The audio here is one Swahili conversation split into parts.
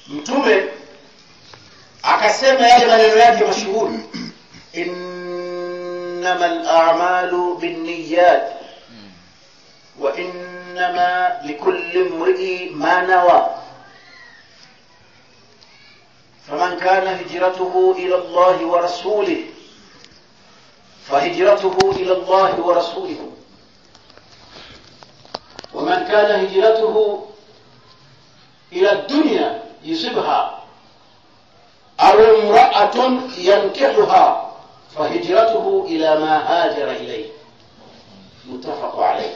Mtume akasema yale maneno yake mashuhuri, innamal a'malu binniyat wa innama likulli imri'in ma nawa faman kana hijratuhu ila Allah wa rasulihi فهجرته إلى الله ورسوله ومن كان هجرته إلى الدنيا يصيبها أو امرأة ينكحها فهجرته إلى ما هاجر إليه متفق عليه.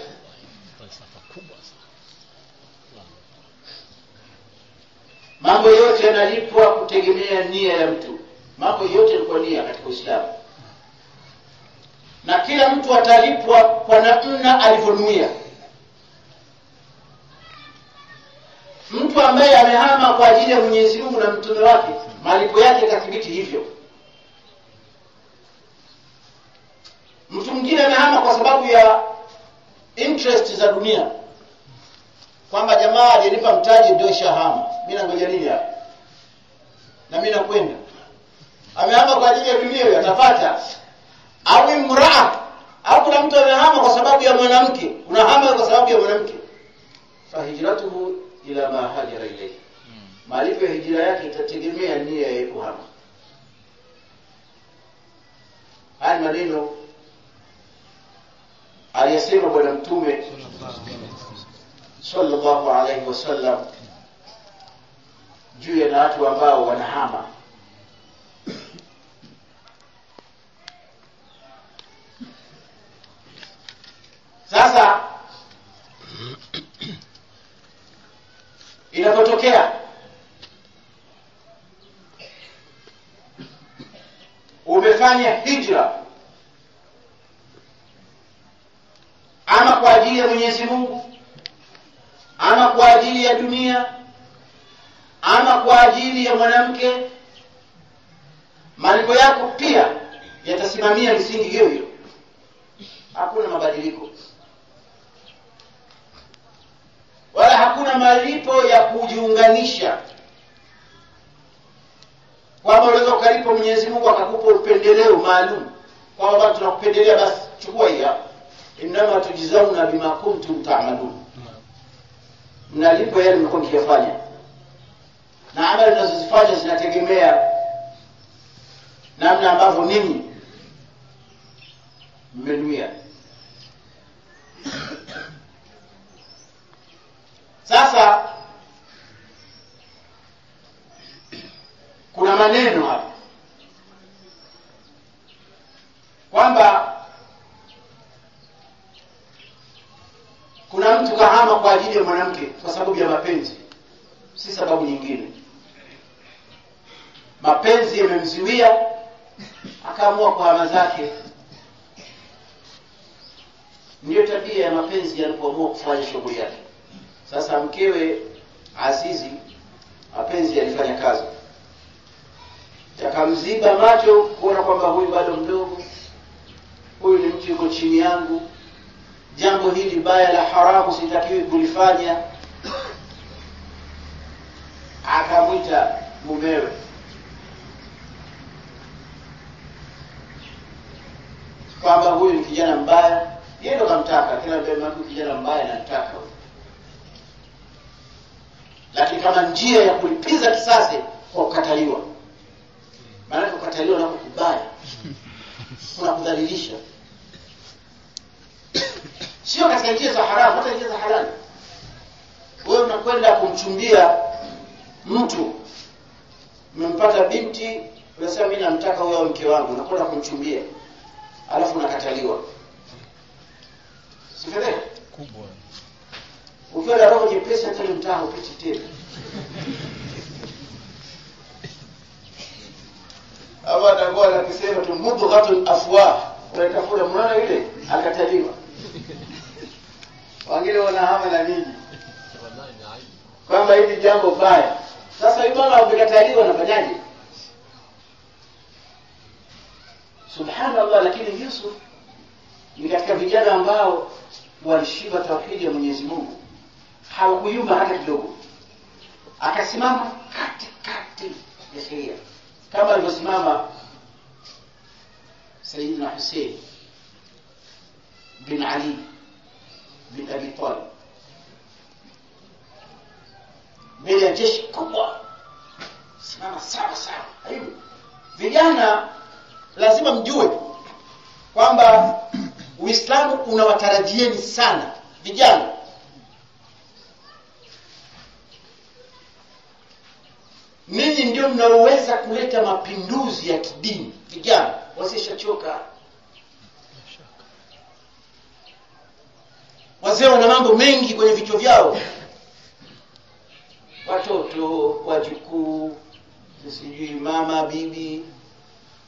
mambo yote yanalipwa kutegemea nia ya mtu. Mambo yote ni kwa nia katika Uislamu, na kila mtu atalipwa kwa namna alivyonuia. Mtu ambaye amehama kwa ajili ya Mwenyezi Mungu na mtume wake, malipo yake yatathibiti hivyo. Mtu mwingine amehama kwa sababu ya interest za dunia, kwamba jamaa alinipa mtaji ndio shahama, mimi nangoja nini hapa na mimi nakwenda. Amehama kwa ajili ya dunia, huyo atapata. Au imraa, au kuna mtu amehama kwa sababu ya mwanamke, unahama kwa sababu ya mwanamke, fa hijratuhu ila ma hajara ilayhi, malipo ya hijra yake itategemea nia ya kuhama. Haya maneno aliyasema bwana Mtume sallallahu alayhi wasallam juu ya watu ambao wanahama. Sasa inapotokea umefanya hijra ama kwa ajili ya Mwenyezi Mungu, ama kwa ajili ya dunia, ama kwa ajili ya mwanamke, malipo yako pia yatasimamia misingi hiyo hiyo. Hakuna mabadiliko wala hakuna malipo ya kujiunganisha, kwamba unaweza ukalipa Mwenyezi Mungu akakupa upendeleo maalum, kwamba tunakupendelea basi chukua hii hapa. Inama tujzauna bima kuntum ta'malun, mnalipo yale mlikuwa mkiyafanya, na amali mnazozifanya zinategemea namna ambavyo ninyi mmenuia. Sasa kuna maneno hapa kwamba kuna mtu kahama kwa ajili ya mwanamke kwa sababu ya mapenzi, si sababu nyingine. Mapenzi yamemziwia akaamua kuhama zake. Ndio tabia ya mapenzi yanapoamua kufanya shughuli yake. Sasa mkewe Azizi, mapenzi yalifanya kazi, yakamziba macho kuona kwamba huyu bado mdogo, huyu ni mtu yuko chini yangu, jambo hili baya la haramu sitakiwi kulifanya. Akamwita mumewe, kwamba huyu ni kijana mbaya. Yeye ndo kamtaka, kila mtu kijana mbaya anataka huyu. Lakini kama njia ya kulipiza kisasi kwa kukataliwa, maana kukataliwa na kubaya kuna kudhalilisha, sio katika njia za haramu, hata njia za halali. Wewe unakwenda kumchumbia mtu, umempata binti, unasema mimi namtaka huyo mke wangu, unakwenda kumchumbia, alafu unakataliwa. Sifedha kubwa. Ukiwa na roho nyepesi hata mtaa upiti tena. Hawa atakuwa akisema tu mudghatul afwah, unatafuta mwana yule akataliwa. Wengine wanahama na nini? Kwamba hili jambo baya. Sasa yule bwana amekataliwa, anafanyaje? Subhanallah. Lakini Yusuf ni katika vijana ambao walishiba tauhidi ya Mwenyezi Mungu, hawakuyumba hata kidogo. Akasimama katika tahqiq ya sheria, kama alivyosimama Sayyidina Hussein bin Ali bin Abi Talib mbele ya jeshi kubwa, simama sawa sawa. Hiyo vijana lazima mjue kwamba Uislamu unawatarajieni sana vijana. Ninyi ndio mnaoweza kuleta mapinduzi ya kidini. Vijana wasishachoka. Wazee wana mambo mengi kwenye vichwa vyao, watoto, wajukuu, sijui mama, bibi,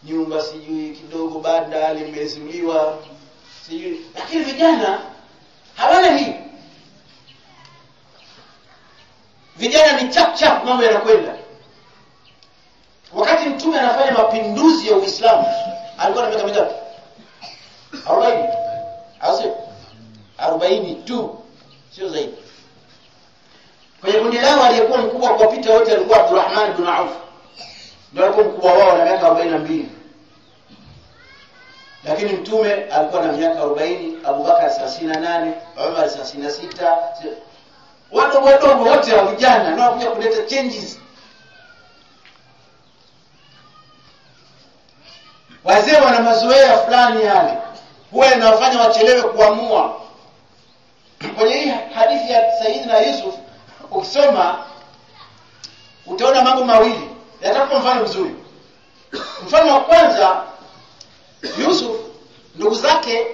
nyumba sijui kidogo banda limezuliwa sijui. Lakini vijana hawana hii. Vijana ni chap chap, mambo yanakwenda. Wakati Mtume anafanya mapinduzi ya Uislamu alikuwa na miaka mingapi? 40 au sio? 40 tu, sio zaidi. Kwenye kundi lao aliyekuwa mkubwa kuwapita wote alikuwa Abdurrahman ibn Auf, ndio alikuwa mkubwa wao na miaka 42. Lakini Mtume alikuwa na miaka 40, Abu Bakar 38, Umar 36. Wadogo wote wa vijana ndio wanakuja kuleta changes. Wazee wana mazoea fulani yale, huwa inawafanya wachelewe kuamua. Kwenye hii hadithi ya Sayyidina Yusuf ukisoma utaona mambo mawili yatakupa mfano mzuri. Mfano wa kwanza, Yusuf ndugu zake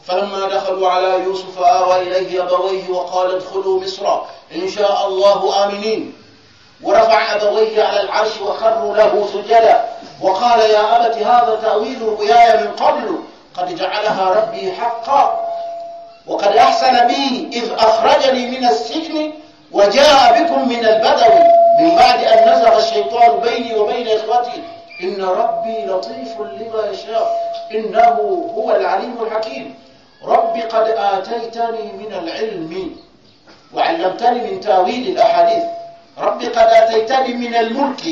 falamma dakhalu ala Yusuf awa ilayhi abawayhi wa qala adkhulu Misra insha Allahu aminin ورفع أبويه على العرش وخروا له سجدا وقال يا أبت هذا تأويل رؤياي من قبل قد جعلها ربي حقا وقد أحسن بي إذ أخرجني من السجن وجاء بكم من البدو من بعد أن نزغ الشيطان بيني وبين إخوتي إن ربي لطيف لما يشاء إنه هو العليم الحكيم رب قد آتيتني من العلم وعلمتني من تأويل الأحاديث رب قد آتيتني من الملك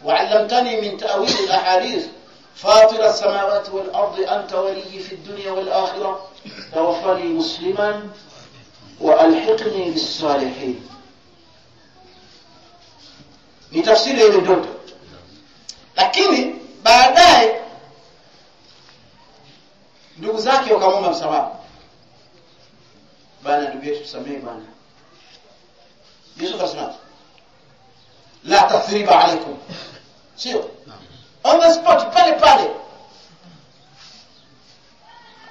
وعلمتني من تأويل الأحاديث فاطر السماوات والأرض أنت ولي في الدنيا والآخرة توفني مسلما وألحقني بالصالحين. ni tafsiri ile ndoto. Lakini baadaye ndugu zake wakamwomba msamaha, bana ndugu yetu tusamehe bana. Yusuf akasema la tathriba alaykum, sio on the spot, pale pale,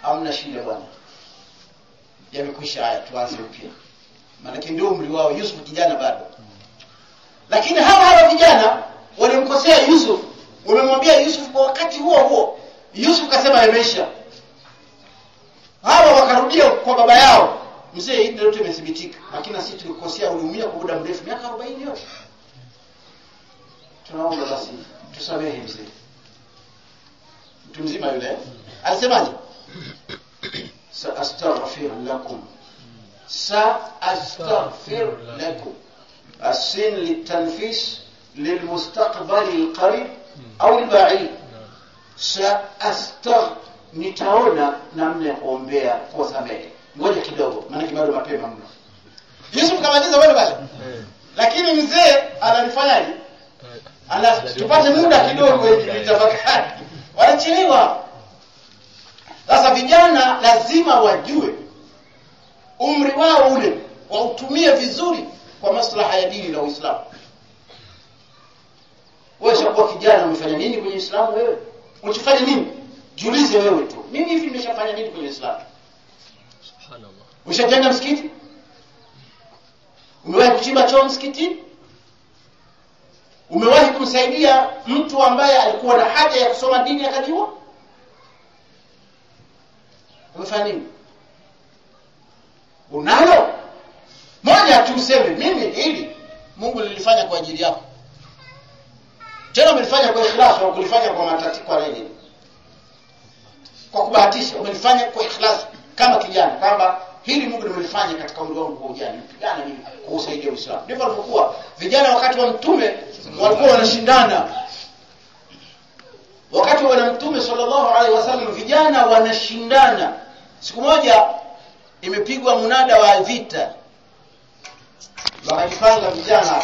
hamna shida bwana, yamekwisha haya, tuanze upya. Maana ndio umri wao, Yusuf kijana bado. Lakini hawa vijana walimkosea Yusuf, wamemwambia Yusuf kwa wakati huo Yusuf kasema yamesha. Hawa wakarudia kwa baba yao, mzee hili ndio imethibitika, lakini sisi tulikosea, uliumia kwa muda mrefu, miaka 40 yote. Tunaomba basi tusamehe mzee. Mtu mzima yule alisemaje? Sa'astaghfir lakum السن للتنفيس للمستقبل القريب أو البعيد. nitaona namna ya kuombea kwa samehe. Ngoja kidogo maana bado mapema mno. Yusuf kamaliza wale wale. Lakini mzee ananifanyaje? Tupate muda kidogo ili nitafakari. Wanachelewa. Sasa vijana lazima wajue umri wao ule wautumie vizuri kwa maslaha ya dini na Uislamu. Wewe shakuwa kijana, umefanya nini kwenye Uislamu wewe? Unachofanya nini? Jiulize wewe tu. Mimi hivi nimeshafanya nini kwenye Uislamu? Subhanallah. Ushajenga msikiti? Umewahi kuchimba choo msikitini? Umewahi kumsaidia mtu ambaye alikuwa na haja ya kusoma dini akajua? Umefanya nini? Unalo? Moja tu useme mimi hili Mungu nilifanya kwa ajili yako. Tena umelifanya kwa ikhlas, au kulifanya kwa matatiko kwa nini? Kwa kubahatisha, umelifanya kwa ikhlas kama kijana, kwamba hili Mungu nimelifanya katika umri wangu wa ujana, nipigana mimi kusaidia Uislamu. Ndivyo walikuwa vijana wakati wa Mtume, walikuwa wanashindana. Wakati wa Mtume sallallahu alaihi wasallam vijana wanashindana. Siku moja imepigwa munada wa vita, wakajipanga vijana,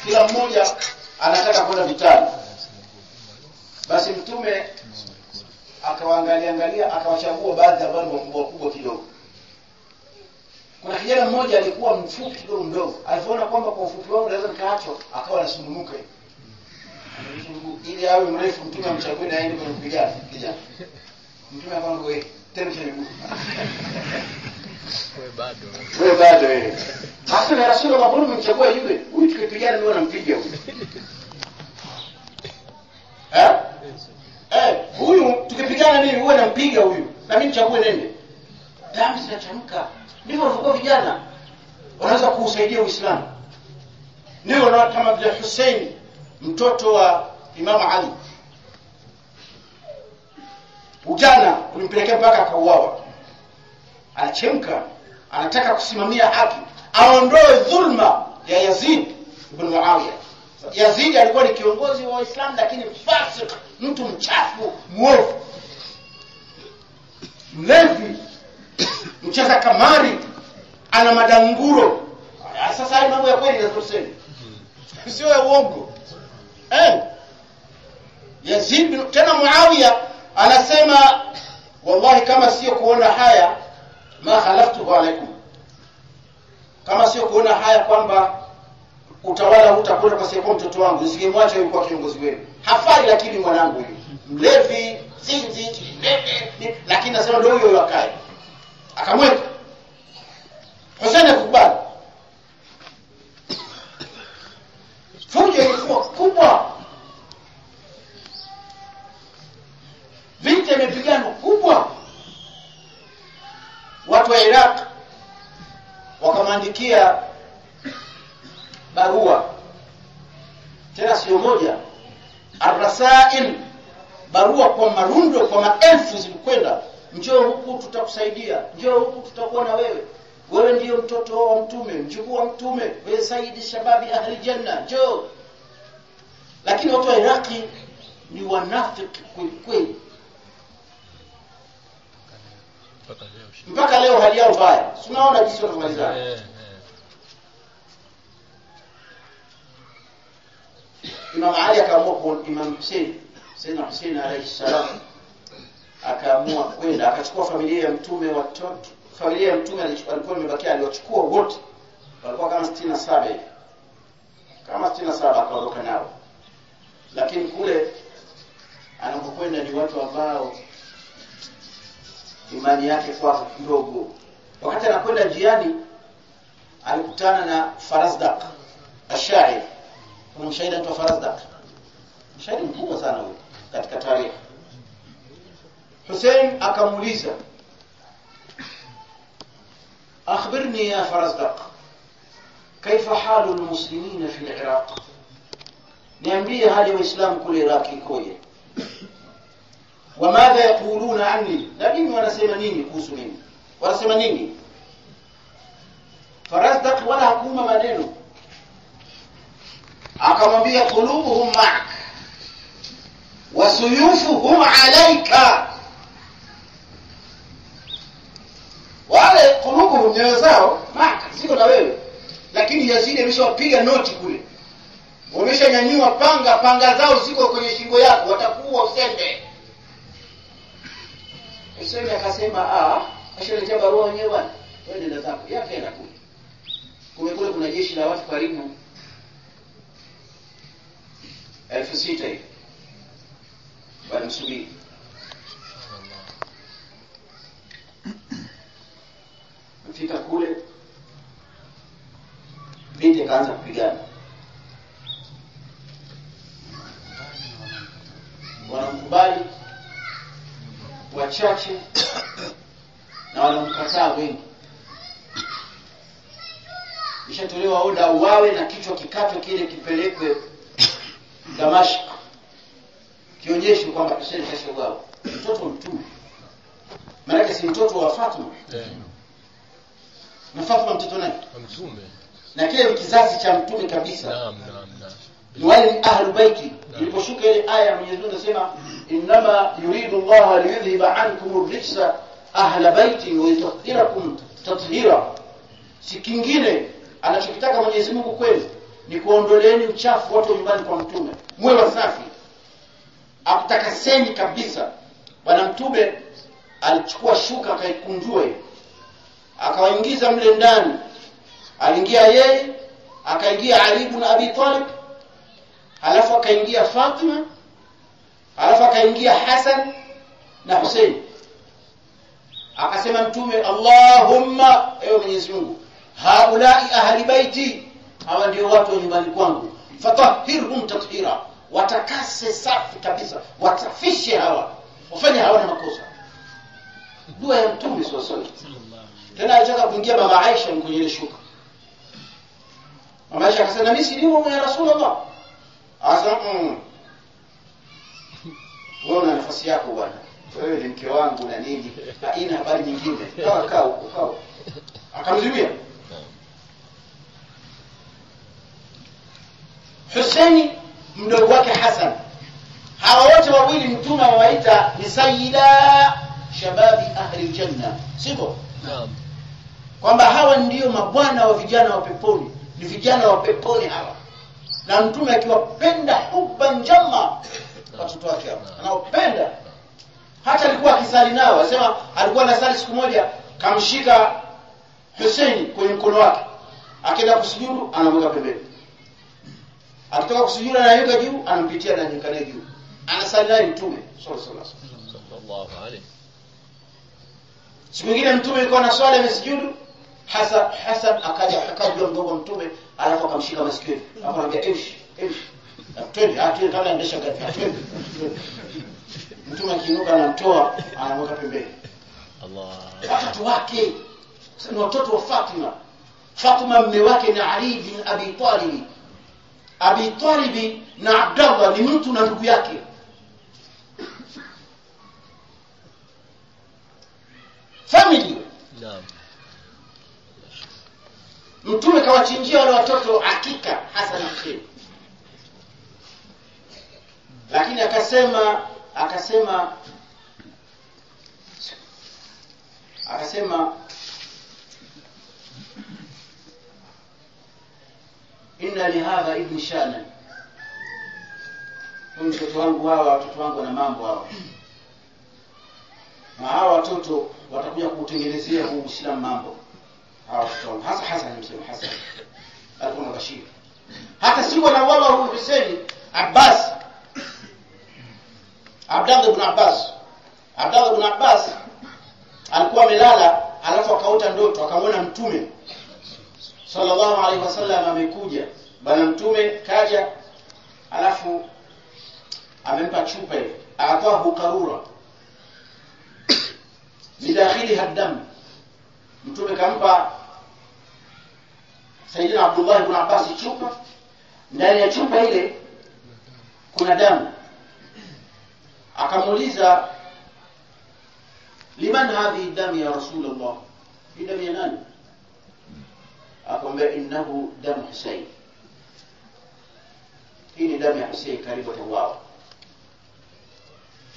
kila mmoja anataka kwenda vitani. Basi Mtume akawaangalia akawachagua baadhi ya watu wakubwa kidogo. Kuna kijana mmoja alikuwa mfupi kidogo mdogo, aliona kwamba kwa ufupi wao anaweza nikaachwa, akawa anasumbuka ili awe mrefu. Mtume amchague na aende kwenye kupigana kijana. Mtume akamwambia wewe tena miguu wewe bado wewe hasa na Rasulullah mbona umemchagua yule huyu, tukipigana mimi nampiga huyu huyu tukipigana mimi huwa nampiga huyu, na mimi nichague nende, damu zinachemka. Ndivyo walikuwa vijana wanaweza kuusaidia Uislamu. Ndio kama vile Hussein mtoto wa Imam Ali, ujana ulimpelekea mpaka akauawa. Anachemka, anataka kusimamia haki, aondoe dhulma ya Yazid ibn Muawiya. Yazid alikuwa ni kiongozi wa Uislamu lakini fasik, mtu mchafu, muovu, mlevi, mcheza kamari, ana madanguro. Sasa haya mambo ya kweli yanasema, sio ya uongo. Yazid tena Muawiya anasema wallahi kama sio kuona haya ma khalaftu alaikum, kama sio kuona haya kwamba utawala utakwenda kwa sababu mtoto wangu nisingemwacha yeye kwa kiongozi wenu. Hafai lakini mwanangu yule mlevi, zinzi, mlevi, lakini nasema ndio huyo akae. Akamweka Hussein akubali. Fujo ilikuwa kubwa, vita imepigana kubwa. Watu wa Iraq wakamwandikia barua, tena sio moja, ar-rasail, barua kwa marundo, kwa maelfu zilikwenda. Njoo huku tutakusaidia, njoo huku tutakuwa na wewe, wewe ndiyo mtoto wa Mtume, mjukuu wa Mtume, wewe sayyid shababi ahli janna, njoo. Lakini watu wa Iraki ni wanafiki kweli. Mpaka leo hali yao mbaya. Tunaona jinsi wanamalizana. Imam Ali akaamua kwa Imam Hussein, Sayyidina Hussein alayhi salam, akaamua kwenda akachukua familia ya Mtume, watoto familia ya Mtume alikuwa imebakia, aliwachukua wote, walikuwa kama 67 hivi, kama 67 akaondoka nao. Lakini kule anapokwenda ni watu ambao imani yake kwa ndogo. Wakati anakwenda njiani alikutana na Farazdaq ash-Sha'ir. Kuna mshairi anaitwa Farazdaq, mshairi mkubwa sana huyo katika tarehe. Hussein akamuuliza, akhbirni ya Farazdaq, kaifa halu almuslimina fi al-Iraq, niambie hali ya Waislamu kule Iraq ikoje, wa madha yaquluna anni, lakini wanasema nini kuhusu mimi, wanasema nini? Farazdaq wala hakuma maneno, akamwambia qulubuhum ma'ak wa suyufuhum alayka, wale qulubuhum nyoyo zao ma'ak, siko na wewe. Lakini Yazid ameshawapiga noti kule, wameshanyanyua panga zao ziko kwenye shingo yako, watakuwa usembe. Hussein akasema ashaletea barua wenyewe bwana, wewe nenda zako. Yake na kule kuna jeshi la watu karibu 1600 hivi wanamsubiri. Mfika kule vita kaanza kupigana, wanamkubali wachache na wanamkataa wengi. Ishatolewa oda uwawe na kichwa kikatwe kile kipelekwe Damashq, kionyesho kwamba Hussein kashauawa. Mtoto Mtume, maana si mtoto wa Fatima. na Fatima mtoto nani? Mtume. Na kile ni kizazi cha mtume kabisa. Naam. Ni wale ni ahlu baiti. Iliposhuka ile aya Mwenyezi Mungu anasema inma yuridu Allah liyudhhiba ankum ar-rijsa ahla baiti wa yutahhirakum tathira. Si kingine anachokitaka Mwenyezi Mungu kwenu ni kuondoleeni uchafu watu nyumbani kwa mtume. Mwe wasafi. Akutakaseni kabisa. Bwana mtume alichukua shuka akaikunjua akawaingiza mle ndani. Aliingia yeye, akaingia Ali ibn Abi Talib, halafu akaingia Fatima, halafu akaingia Hassan na Hussein. Akasema mtume, Allahumma, ewe Mwenyezi Mungu, haulai ahli baiti, hawa ndio watu wa nyumbani kwangu, fatahhirhum tathira, watakase safi kabisa, watafishe hawa, wafanye hawa na makosa. Dua ya mtume sallallahu alaihi wasallam. Tena alitaka kuingia mama Aisha kwenye ile shuka. Mama Aisha akasema mimi si ndio ya Rasulullah. Akasema wewe una nafasi yako bwana. Wewe ni mke wangu na nini? Haina habari nyingine. Kaa huko. Akamzuia. Hussein mdogo wake Hassan. Hawa wote wawili mtume anawaita ni sayyida shababi ahli aljanna. Sio? Naam. Kwamba hawa ndio mabwana wa vijana wa peponi, ni vijana wa peponi hawa. Na mtume akiwapenda hubban jamma watoto wake hawa, anaopenda. Hata alikuwa akisali nao, anasema alikuwa anasali siku moja kamshika Hussein kwenye mkono wake. Akaenda kusujudu anamweka pembeni. Akitoka kusujudu anayuka juu, anampitia na nyuka juu. Anasali naye mtume sallallahu alaihi. Siku nyingine mtume alikuwa na swala amesujudu, Hassan akaja mgongo mtume, alafu akamshika masikio. Akamwambia ish. Twende kama endesha gari. Twende. Mtume akiinuka anamtoa, anamweka pembeni. Allah. Watoto wake ni watoto wa Fatima. Fatima mume wake ni Ali bin Abi Talib. Abi Talib na Abdullah ni mtu na ndugu yake. Family. Naam. Mtume kawachinjia wale watoto hakika Hassan na Hussein. Lakini akasema inna li hadha ibn shana. Mtoto wangu watoto wangu na mambo hawa. Na hawa watoto watakuja kutengenezea huu Uislamu mambo. Hawa watoto hasa Hassan msema Hassan. Alikuwa na Bashir. Hata si wana wala huyu Hussein Abbas. Abdullah ibn Abbas alikuwa amelala, alafu akaota ndoto, akamwona mtume sallallahu alaihi wasallam amekuja. Bwana mtume kaja, alafu amempa chupa ile, akatoa hukarura bidakhili haddam. Mtume kampa Sayyidina Abdullah ibn Abbas chupa, ndani ya chupa ile kuna damu. Akamuuliza, liman hadhi damu ya Rasulullah? Hii damu ya nani? Akamwambia innahu damu Hussein. Hii ni damu ya Hussein karibu kuuawa.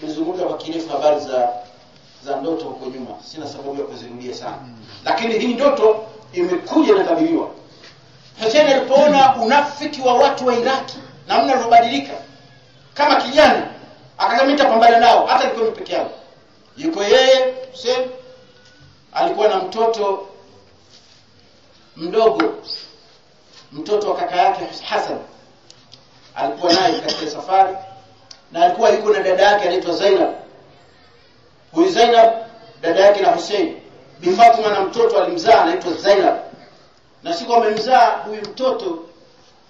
Tuzungumza kwa kirefu habari za ndoto huko nyuma. Sina sababu ya kuzirudia sana. Lakini hii ndoto imekuja na tabiriwa. Hussein alipoona unafiki wa watu wa Iraki namna uliobadilika kama kijana, akasema nitapambana nao hata niko peke yangu. Yuko yeye Hussein, alikuwa na mtoto mdogo, mtoto wa kaka yake Hassan, alikuwa naye katika safari, na alikuwa yuko na dada yake anaitwa Zainab. Huyu Zainab dada yake na Hussein, Bi Fatima na mtoto alimzaa anaitwa Zainab. Na siku amemzaa huyu mtoto,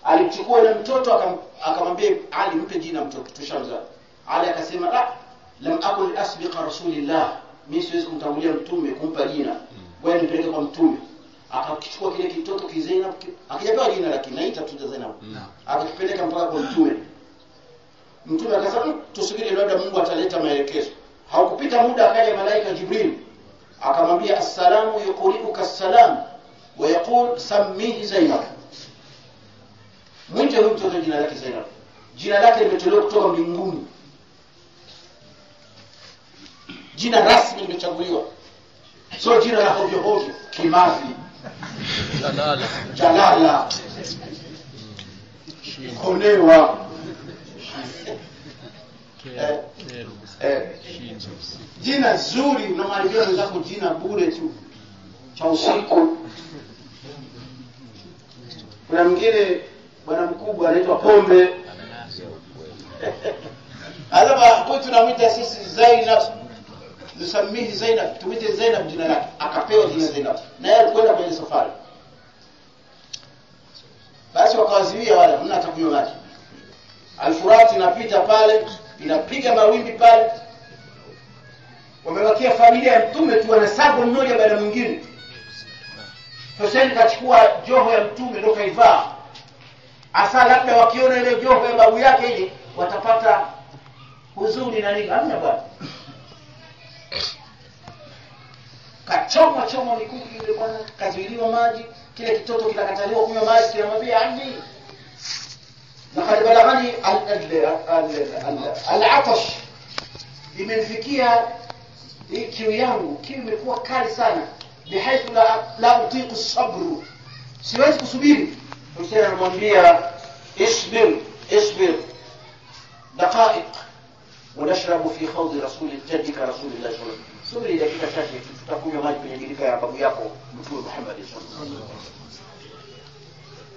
alichukua ile mtoto akamwambia Ali, mpe jina mtoto tushamzaa. Ali akasema lam aqul asbiqa rasulillah, mimi siwezi kumtangulia mtume kumpa jina, wewe nipeleke kwa mtume. Akakichukua kile kitoto Zainab, akijapewa jina lakini naita tu Zainab, akakipeleka mpaka kwa mtume. Mtume akasema tusubiri labda Mungu ataleta maelekezo. Haukupita muda akaja malaika Jibril akamwambia assalamu yuqri'uka assalam ويقول سميه زينب. mwite huyu mtoto jina lake Zainab. Jina lake limetolewa kutoka mbinguni, jina rasmi limechaguliwa, sio jina la hovyo hovyo Kimathi, Jalala, Konewa. Jina zuri, unamwambia wenzako jina bure tu cha usiku. Kuna mwingine bwana mkubwa anaitwa Pombe. Alaba kwa tunamwita sisi Zainab, tusamihi Zainab, tumite Zainab jina lake, akapewa jina Zainab na yeye alikwenda kwenye safari. Basi wakawaziwia wala mna atakunywa maji. Al-Furat inapita pale, inapiga mawimbi pale. Wamewakia familia ya mtume tu, wanasabu mmoja baada mwingine. Hussein kachukua joho ya mtume ndio kaivaa. Asa labda wakiona ile joho ya babu yake ile watapata huzuni na nini. Hamna bwana. Kachoma mikuki ile bwana, kazuiliwa maji, kile kitoto kinakataliwa kunywa maji, kinamwambia ambi. Laqad balagani al-atash. Imenifikia hii kiu yangu, kiu imekuwa kali sana. Bihaithu la utiqu as-sabr. Siwezi kusubiri. Hussein anamwambia isbir دقائق ونشرب في خوض رسول جدك رسول الله صلى الله عليه وسلم. subiri dakika chache tutakunywa maji kwenye birika ya babu yako Mtume Muhammad sallallahu alaihi wasallam.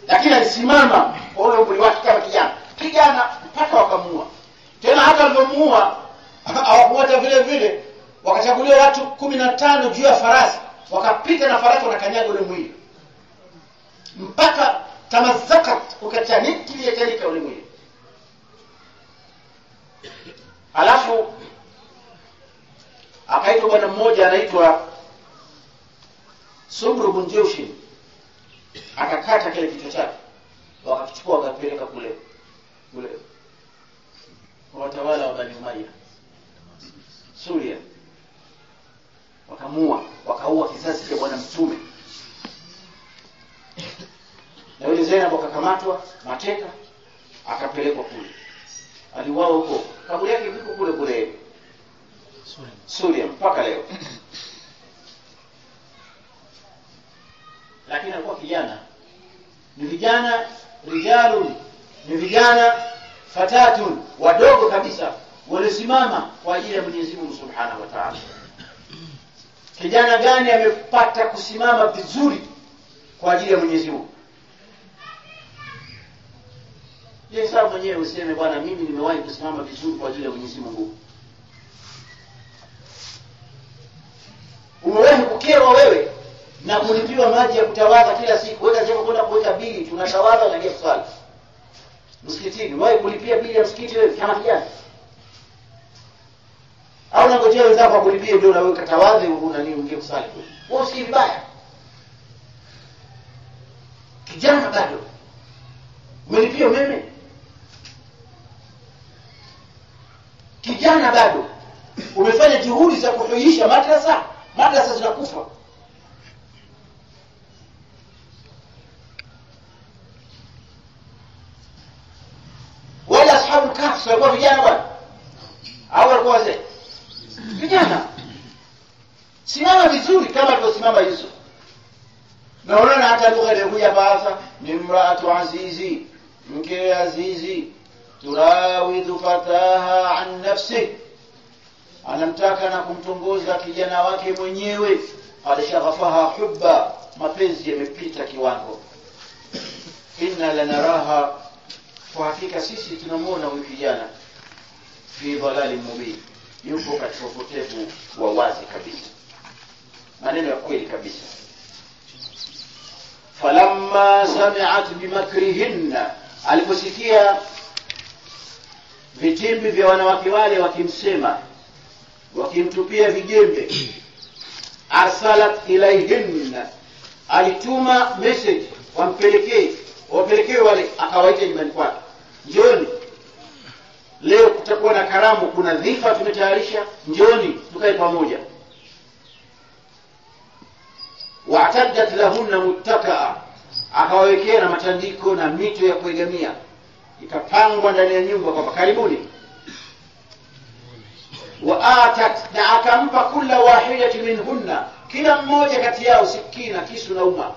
Lakini alisimama kwa ule umri wake kama kijana mpaka wakamuua. Tena hata alipomuua hawakuacha vile vile, wakachaguliwa watu 15 juu ya farasi, wakapita na farasi wanakanyaga ule mwili mpaka tamazakat, ukachanika ile ule mwili. Alafu akaitwa bwana mmoja anaitwa Sumru bin Jawshin, akakata kile kichwa chake, wakakichukua wakapeleka kule watawala wa Bani Umayya Suria, wakaua kizazi cha bwana mtume. Na yule Zainab akakamatwa mateka, akapelekwa kule, aliuawa huko, kaburi yake liko kule Suria mpaka leo. Lakini alikuwa kijana, ni vijana rijalun, ni vijana fatatun, wadogo kabisa, walisimama kwa ajili ya Mwenyezi Mungu Subhanahu wa Ta'ala. Kijana gani amepata kusimama vizuri kwa ajili ya Mwenyezi Mungu? Je, sababu mwenyewe useme bwana mimi nimewahi kusimama vizuri kwa ajili ya Mwenyezi Mungu? Umewahi kukerwa wewe na kulipiwa maji ya kutawadha kila siku? Wewe unasema kwenda kuweka bili, tunatawadha na ndio swali msikitini. Wewe kulipia bili ya msikiti wewe kama kijana? Au unangojea wenzako kulipia ndio na wewe katawadhe una nini ungie kusali? Wewe si vibaya. Kijana bado umelipia umeme, kijana bado umefanya juhudi za kuhuisha madrasa zinakufa. Wala ashabu kahf walikuwa vijana bwana, au walikuwa wazee? Vijana. Simama vizuri kama alivyosimama Yusuf. Na unaona hata lugha ile huja baasa ni mraatu azizi, mke azizi, turawidhu fataha an nafsi, anamtaka na kumtongoza kijana wake mwenyewe. Alishaghafaha hubba, mapenzi yamepita kiwango. Inna lanaraha, kwa hakika sisi tunamuona huyu kijana fi dhalali mubin, yuko katika upotevu wa wazi kabisa. Maneno ya kweli kabisa. Falamma sami'at bimakrihinna, aliposikia vitimbi vya wanawake wale wakimsema, wakimtupia vijembe, arsalat ilayhinna, alituma message wapelekee wale, akawaita nyumbani kwake, njooni leo kutakuwa na karamu, kuna dhifa tumetayarisha, njooni tukae pamoja. wa'taddat lahunna muttakaa, akawawekea na matandiko na mito ya kuegamia, ikapangwa ndani ya nyumba kwa karibuni. Wa atat, na akampa kila wahidatin minhunna, kila mmoja kati yao, sikina, kisu na uma.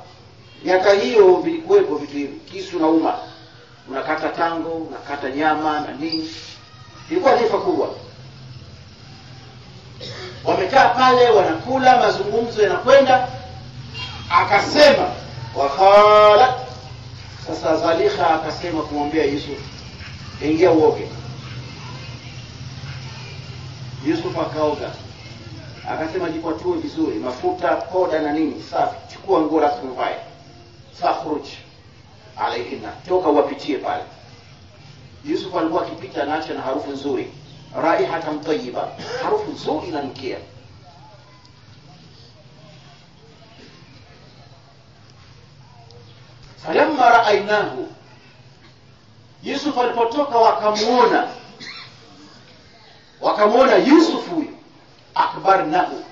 Miaka hiyo vilikuwepo vitu hivi, kisu na uma, unakata tango, unakata nyama na nini, ilikuwa dhifa kubwa. Wamekaa pale wanakula, mazungumzo yanakwenda. Akasema wakala, sasa Zalikha akasema kumwambia Yusuf, ingia uoge. Yusuf akaoga, akasema jikwatue vizuri, mafuta, poda na nini, safi, chukua nguo rasmi uvae, fakhruj alayhinna, toka uwapitie pale. Yusuf alikuwa akipita anaacha na harufu nzuri, raihatan tayyiba, harufu nzuri inanukia. Falamma ra'aynahu, Yusuf alipotoka wakamuona Yusuf huyu, akbarnahu,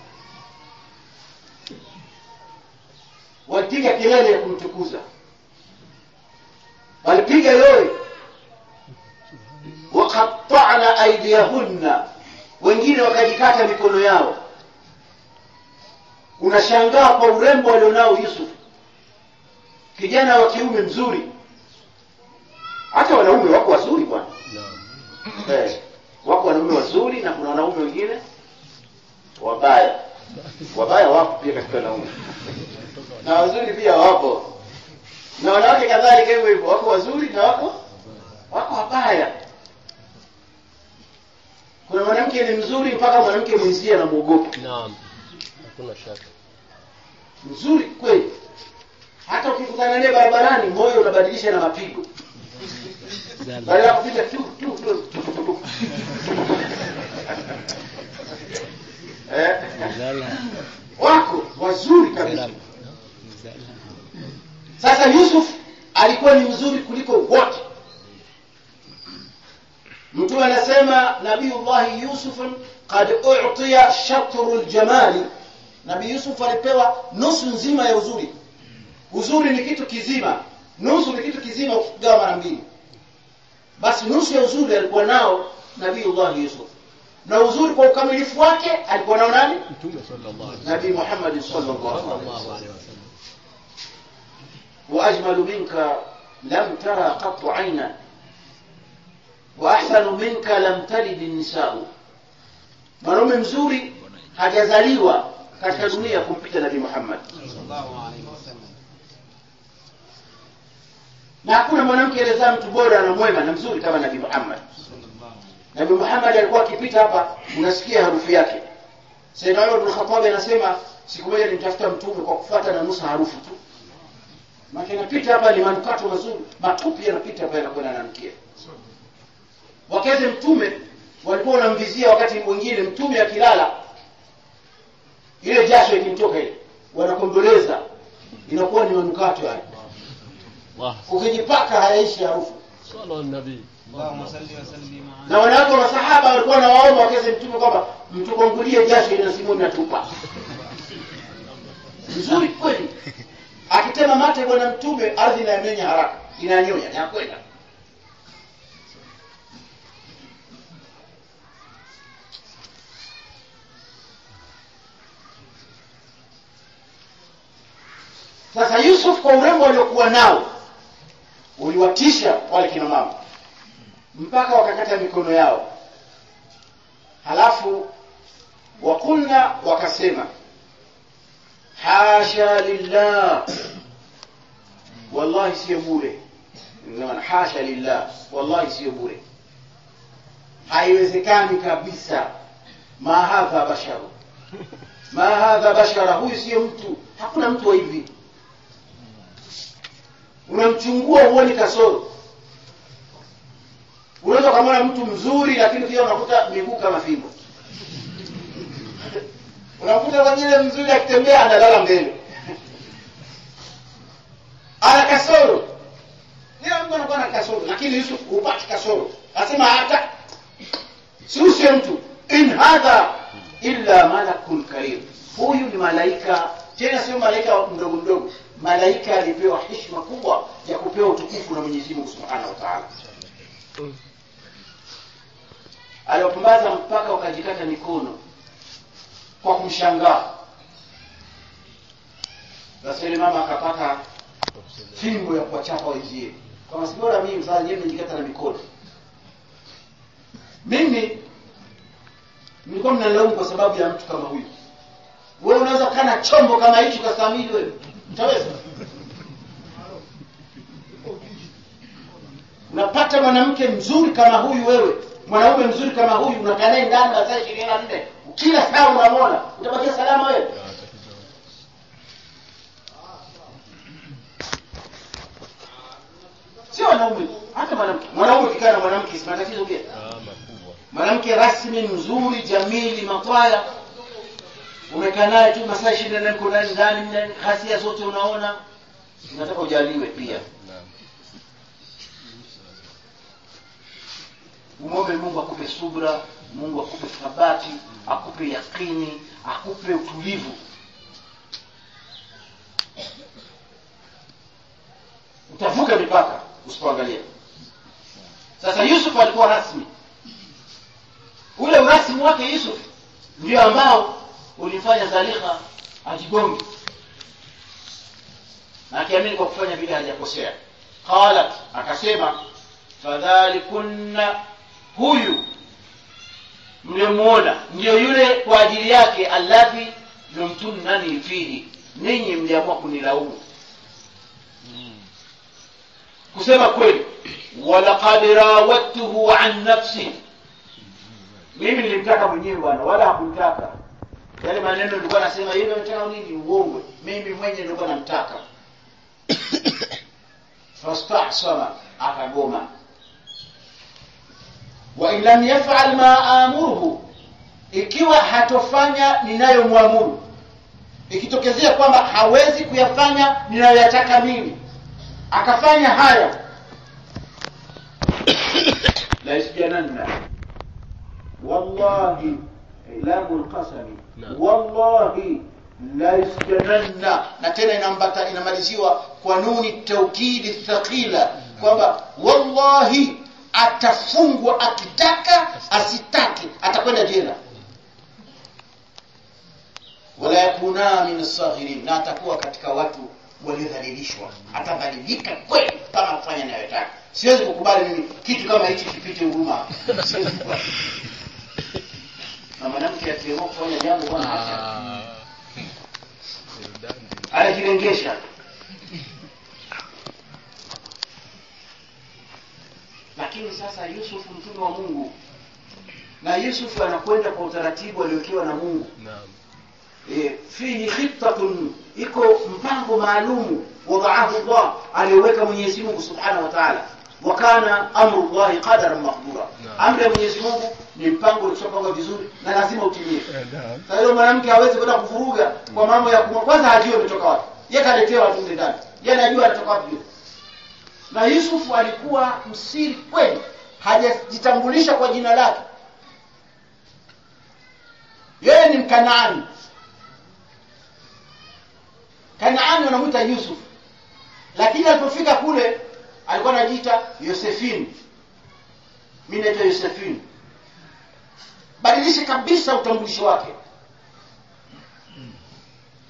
walipiga kelele ya kumtukuza, walipiga yowe. Waqatta'na aydiyahunna, wengine wakajikata mikono yao. Unashangaa kwa urembo alionao Yusuf, kijana wa kiume mzuri. Hata wanaume wako wazuri bwana. Wako wanaume wazuri na kuna wanaume wengine wabaya. Wabaya wapo pia katika wanaume, na wazuri pia wapo, na wanawake kadhalika hivyo hivyo, wako wazuri na wako wabaya. Kuna mwanamke ni mzuri mpaka mwanamke mwenzie anamuogopa. Naam, hakuna shaka. Mzuri kweli, hata ukikutana naye barabarani moyo unabadilisha na mapigo. Baada ya kupita tu wako wazuri kabisa. Sasa Yusuf alikuwa ni mzuri kuliko wote. Mtume anasema Nabiiullah Yusuf qad u'tiya shatrul jamali, Nabii Yusuf alipewa nusu nzima ya uzuri. Uzuri ni kitu kizima, nusu ni kitu kizima ukigawa mara mbili. Basi nusu ya uzuri alikuwa nao Nabiiullah Yusuf, na uzuri kwa ukamilifu wake alikuwa nao nani? Mtume sallallahu alaihi wasallam, Nabii Muhammad sallallahu alaihi wasallam. Wa ajmalu minka lam tara qattu 'ayna wa ahsanu minka lam talid an-nisaa. Mwanaume mzuri hajazaliwa katika dunia kumpita Nabii Muhammad sallallahu alaihi wasallam, na hakuna mwanamke aliyezaa mtu bora na mwema na mzuri kama Nabii Muhammad. Nabii Muhammad alikuwa akipita hapa unasikia harufu yake. Sayyidina Umar bin Khattab anasema siku moja nilimtafuta mtume kwa kufuata na nusu harufu tu. Maana anapita hapa ni manukato mazuri, matupi yanapita hapa yanakwenda nanukia. Wakati mtume walikuwa wanamvizia, wakati mwingine mtume akilala ile jasho ikimtoka ile wanakondoleza, inakuwa ni manukato haya. Ukijipaka hayaishi harufu. Sallallahu nabii. Allahumma salli wa sallim. Na wanawake wa masahaba walikuwa wanawaomba wakati mtume kwamba mtukongulie jasho ile simu inatupa. Vizuri kweli. Akitema mate bwana mtume ardhi inayamenya haraka, inanyonya na kwenda. Sasa Yusuf kwa urembo aliokuwa nao uliwatisha wale kina mama mpaka wakakata mikono yao. Halafu wakulna, wakasema hasha lillah, wallahi sio bure. Unaona, hasha lillah, wallahi sio bure, haiwezekani kabisa. Ma hadha basharu, ma hadha bashara, huyu sio mtu, hakuna mtu wa hivi. Unamchungua uone kasoro. Unaweza kumwona mtu mzuri lakini pia unakuta miguu kama fimbo. Unakuta wengine mzuri akitembea analala mbele. Ana kasoro. Kila mtu anakuwa na kasoro, lakini Yusuf hupati kasoro. Anasema hata sio mtu, in hadha illa malakul karim, huyu ni malaika tena sio malaika mdogo mdogo, malaika alipewa heshima kubwa ya kupewa utukufu na Mwenyezi Mungu Subhanahu wa Ta'ala. Aliwapumbaza mpaka wakajikata mikono kwa kumshangaa. Basi yule mama akapata fimbo ya kuwachapa wenzie. Kama si bora mimi sasa yeye nimejikata na mikono. Mimi nilikuwa mnalaumu kwa sababu ya mtu kama huyu. Wewe unaweza kana chombo kama hicho kasamili wewe? Utaweza? Unapata mwanamke mzuri kama huyu wewe, mwanaume mzuri kama huyu, unakaa naye ndani saa 24, kila saa unamwona, utabakia salama wewe? Sio wanaume, hata mwanaume kikana mwanamke si matatizo pia. makubwa. Mwanamke rasmi mzuri, jamili, matwaya, umekaa naye tu masaa 24 uko ndani, hasia zote unaona, unataka ujaliwe pia. Muombe Mungu akupe subra, Mungu akupe thabati, akupe yakini, akupe utulivu. Utavuka mipaka usipoangalia. Sasa Yusuf alikuwa rasmi. Ule urasmi wake Yusuf ndio ambao ulifanya Zalika ajigonge. Na akiamini kwa kufanya vile hajakosea. Qalat, akasema, fadhalikunna, huyu mliomuona ndio yule kwa ajili yake alladhi lumtunani fihi, ninyi mliamua kunilaumu. Kusema kweli, walaqad rawattuhu an nafsi, mimi nilimtaka mwenyewe bwana, wala hakunitaka. Yale maneno nilikuwa nasema yeye anataka nini, uongo, mimi mwenyewe nilikuwa namtaka. Fastasama, akagoma. Wa in lam yaf'al ma amuruhu, ikiwa hatofanya ninayomwamuru, ikitokezea kwamba hawezi kuyafanya ninayoyataka mimi, akafanya haya, la isjananna, wallahi ilamul qasami, wallahi la isjananna. Na tena inamaliziwa kwa nuni taukidi thaqila, kwamba wallahi atafungwa, akitaka asitaki atakwenda jela. Wala yakuna min as-saghirin, na atakuwa katika watu waliodhalilishwa, atadhalilika kweli kama kufanya anayotaka. Siwezi kukubali mimi kitu kama hichi kipite huruma. Siwezi kukubali. Na mwanamke akiamua kufanya jambo bwana acha. Anajirengesha. Lakini sasa Yusuf mtume wa Mungu, na Yusuf anakwenda kwa utaratibu aliokiwa na Mungu. Naam. Fihi khittatun, iko mpango maalumu wadaahu Allah, aliweka Mwenyezi Mungu Subhanahu wa Ta'ala. Wa kana amru Allah qadaran maqdura, amri ya Mwenyezi Mungu ni mpango uliopangwa vizuri na lazima utimie. Sasa yule mwanamke hawezi kwenda kuvuruga kwa mambo ya kwanza hajui ametoka wapi. Yeye kaletewa watu ndani, yeye anajua anatoka wapi. Na Yusuf alikuwa msiri kweli, hajajitambulisha kwa jina lake. Yeye ni Mkanaani. Kanaani wanamuita Yusuf, lakini alipofika kule alikuwa anajiita Yosefin. Mimi naitwa Yosefin. Badilisha kabisa utambulisho wake.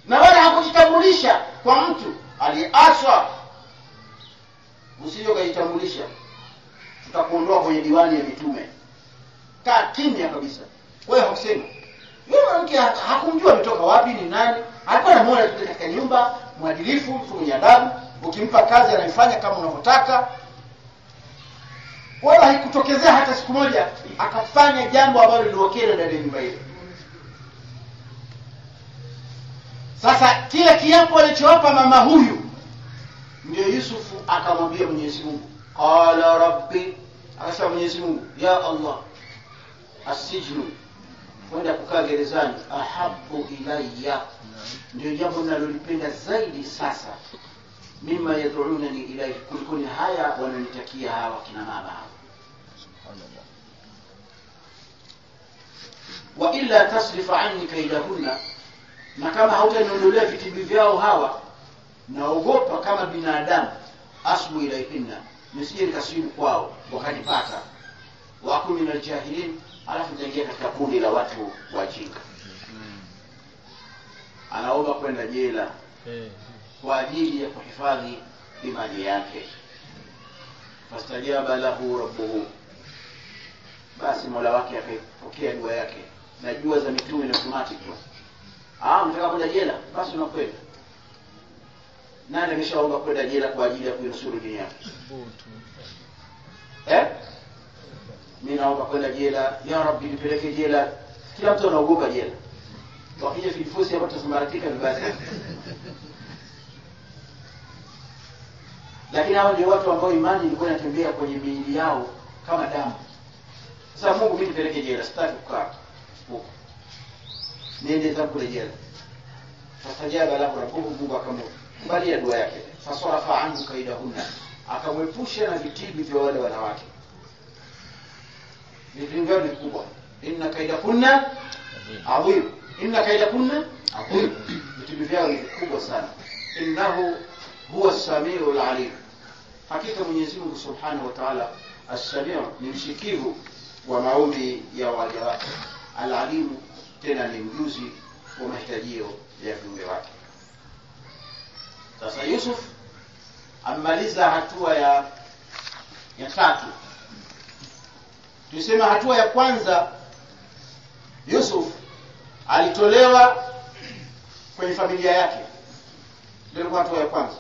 Na wala hakujitambulisha kwa mtu, aliaswa usije kujitambulisha, tutakuondoa kwenye diwani ya mitume. Kaa kimya kabisa. Wewe hakusema. Yule mwanamke hakumjua ametoka wapi, ni nani. Alikuwa anamuona katika nyumba, mwadilifu, mtu mwenye adabu, ukimpa kazi anaifanya kama unavyotaka. Wala haikutokezea hata siku moja akafanya jambo ambalo liliwakera ndani ya nyumba ile. Sasa kile kiapo alichowapa mama huyu, ndio Yusufu akamwambia Mwenyezi Mungu, qala rabbi, akasema Mwenyezi Mungu, ya Allah, asijnu, kwenda kukaa gerezani, ahabbu ilayya, ndio jambo ninalolipenda zaidi sasa, mimma yad'unani ilayhi, kuliko ni haya wananitakia hawa kina mama hawa. Subhanallah. Wa illa tasrif anni kaydahunna, na kama hautaniondolea vitimbi vyao hawa, naogopa kama binadamu asbu ilaihinna, nisije nikasibu kwao wakanipata, wa akun min aljahilin, alafu nitaingia katika kundi la watu wajinga. Anaomba kwenda jela kwa ajili ya kuhifadhi imani yake. Fastajaba lahu rabbuhu, basi Mola wake akapokea dua yake. Na dua za mitume ni automatic. Mtaka kwenda jela, basi unakwenda. Nani ameshaomba kwenda jela kwa ajili ya kuinusuru dini yake? Mimi naomba kwenda jela, ya Rabbi nipeleke jela. Kila mtu anaogopa jela. Wakija fifusi hapa tusambaratika vibaya. Lakini hao ndio watu ambao imani ilikuwa inatembea kwenye miili yao kama damu. Sasa Mungu, mimi nipeleke jela, sitaki kukaa huko. Niende zangu kule jela. Fastajaba lahu rabbuhu, Mungu akamkubalia dua yake. Fasarafa anhu kaidahunna, akamwepusha na vitimbi vya wale wanawake. Vitimbi vyao vikubwa. Inna kaidakunna adhim, inna kaidakunna adhim. Vitimbi vyao ni vikubwa sana. Innahu huwa as-sami'ul 'alim, hakika Mwenyezi Mungu Subhanahu wa Ta'ala as-sami' ni msikivu wa maombi ya waja wake, al-'alim tena ni mjuzi wa mahitajio ya viumbe wake. Sasa Yusuf amaliza hatua ya tatu. Tusema hatua ya kwanza, Yusuf alitolewa kwenye familia yake. Ndio hatua ya kwanza.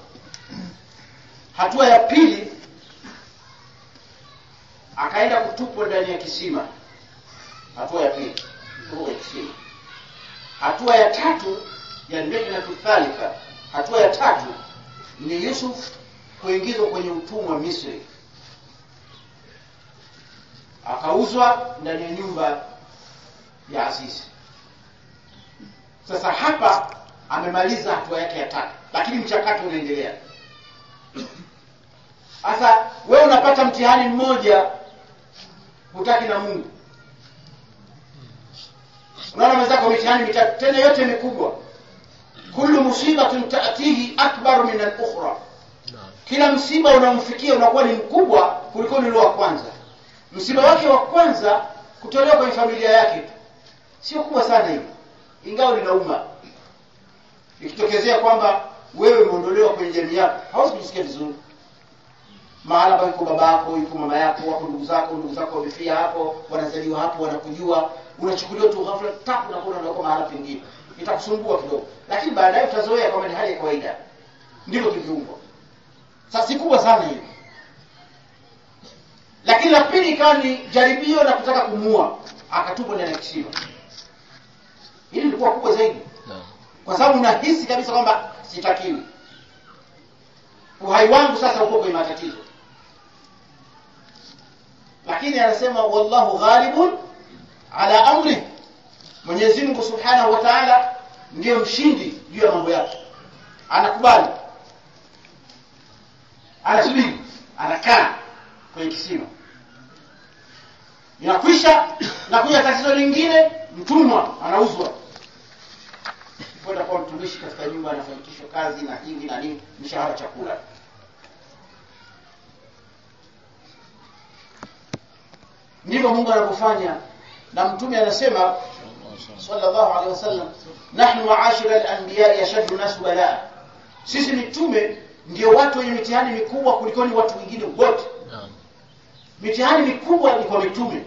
Hatua ya pili, akaenda kutupwa ndani ya kisima. Hatua ya pili, kutupwa kwenye kisima. Hatua ya tatu, ya al-mihnatu thalitha, hatua ya tatu ni Yusuf kuingizwa kwenye utumwa Misri. Akauzwa ndani ya nyumba ya Azizi. Sasa hapa amemaliza hatua yake ya tatu, lakini mchakato unaendelea. Sasa wewe unapata mtihani mmoja, hutaki na Mungu. Unaona mwenzako mitihani mitatu, tena yote mikubwa. Kullu musibatin ta'tihi akbar min al-ukhra. Kila msiba unamfikia unakuwa ni mkubwa kuliko ule wa kwanza. Msiba wake wa kwanza kutolewa kwenye familia yake sio kubwa sana hivi, ingawa linauma. Ikitokezea kwamba wewe umeondolewa kwenye jamii yako, hauwezi kujisikia vizuri. Mahala pa yuko babako, yuko mama yako, wako ndugu zako wamefia hapo, wanazaliwa hapo, wanakujua, unachukuliwa tu ghafla tapu na kuna kwa mahala pengine. Itakusumbua kidogo, lakini baadaye utazoea kama ni hali ya kawaida. Ndivyo kiviungo. Sasa si kubwa sana hivi. Lakini la pili ikawa ni jaribio la kutaka kumuua, akatupwa ndani ya kisima. Hili lilikuwa kubwa zaidi. Kwa sababu unahisi kabisa kwamba sitakiwi. Uhai wangu sasa uko kwenye matatizo. Lakini anasema wallahu ghalibun ala amri. Mwenyezi Mungu Subhanahu wa Ta'ala ndiye mshindi juu ya mambo yake. Anakubali. Anasubiri, anakaa kwenye kisima. Inakwisha na kuja tatizo lingine, mtumwa anauzwa. Kwenda kwa mtumishi katika nyumba, anafanyishwa kazi na hivi na nini, mshahara, chakula. Ndivyo Mungu anapofanya. Na mtume anasema sallallahu alaihi wasallam, nahnu ma'ashira al-anbiya yashaddu nasu balaa. Sisi mitume ndio watu wenye mitihani mikubwa kuliko ni watu wengine wote. Mitihani mikubwa ni kwa mitume.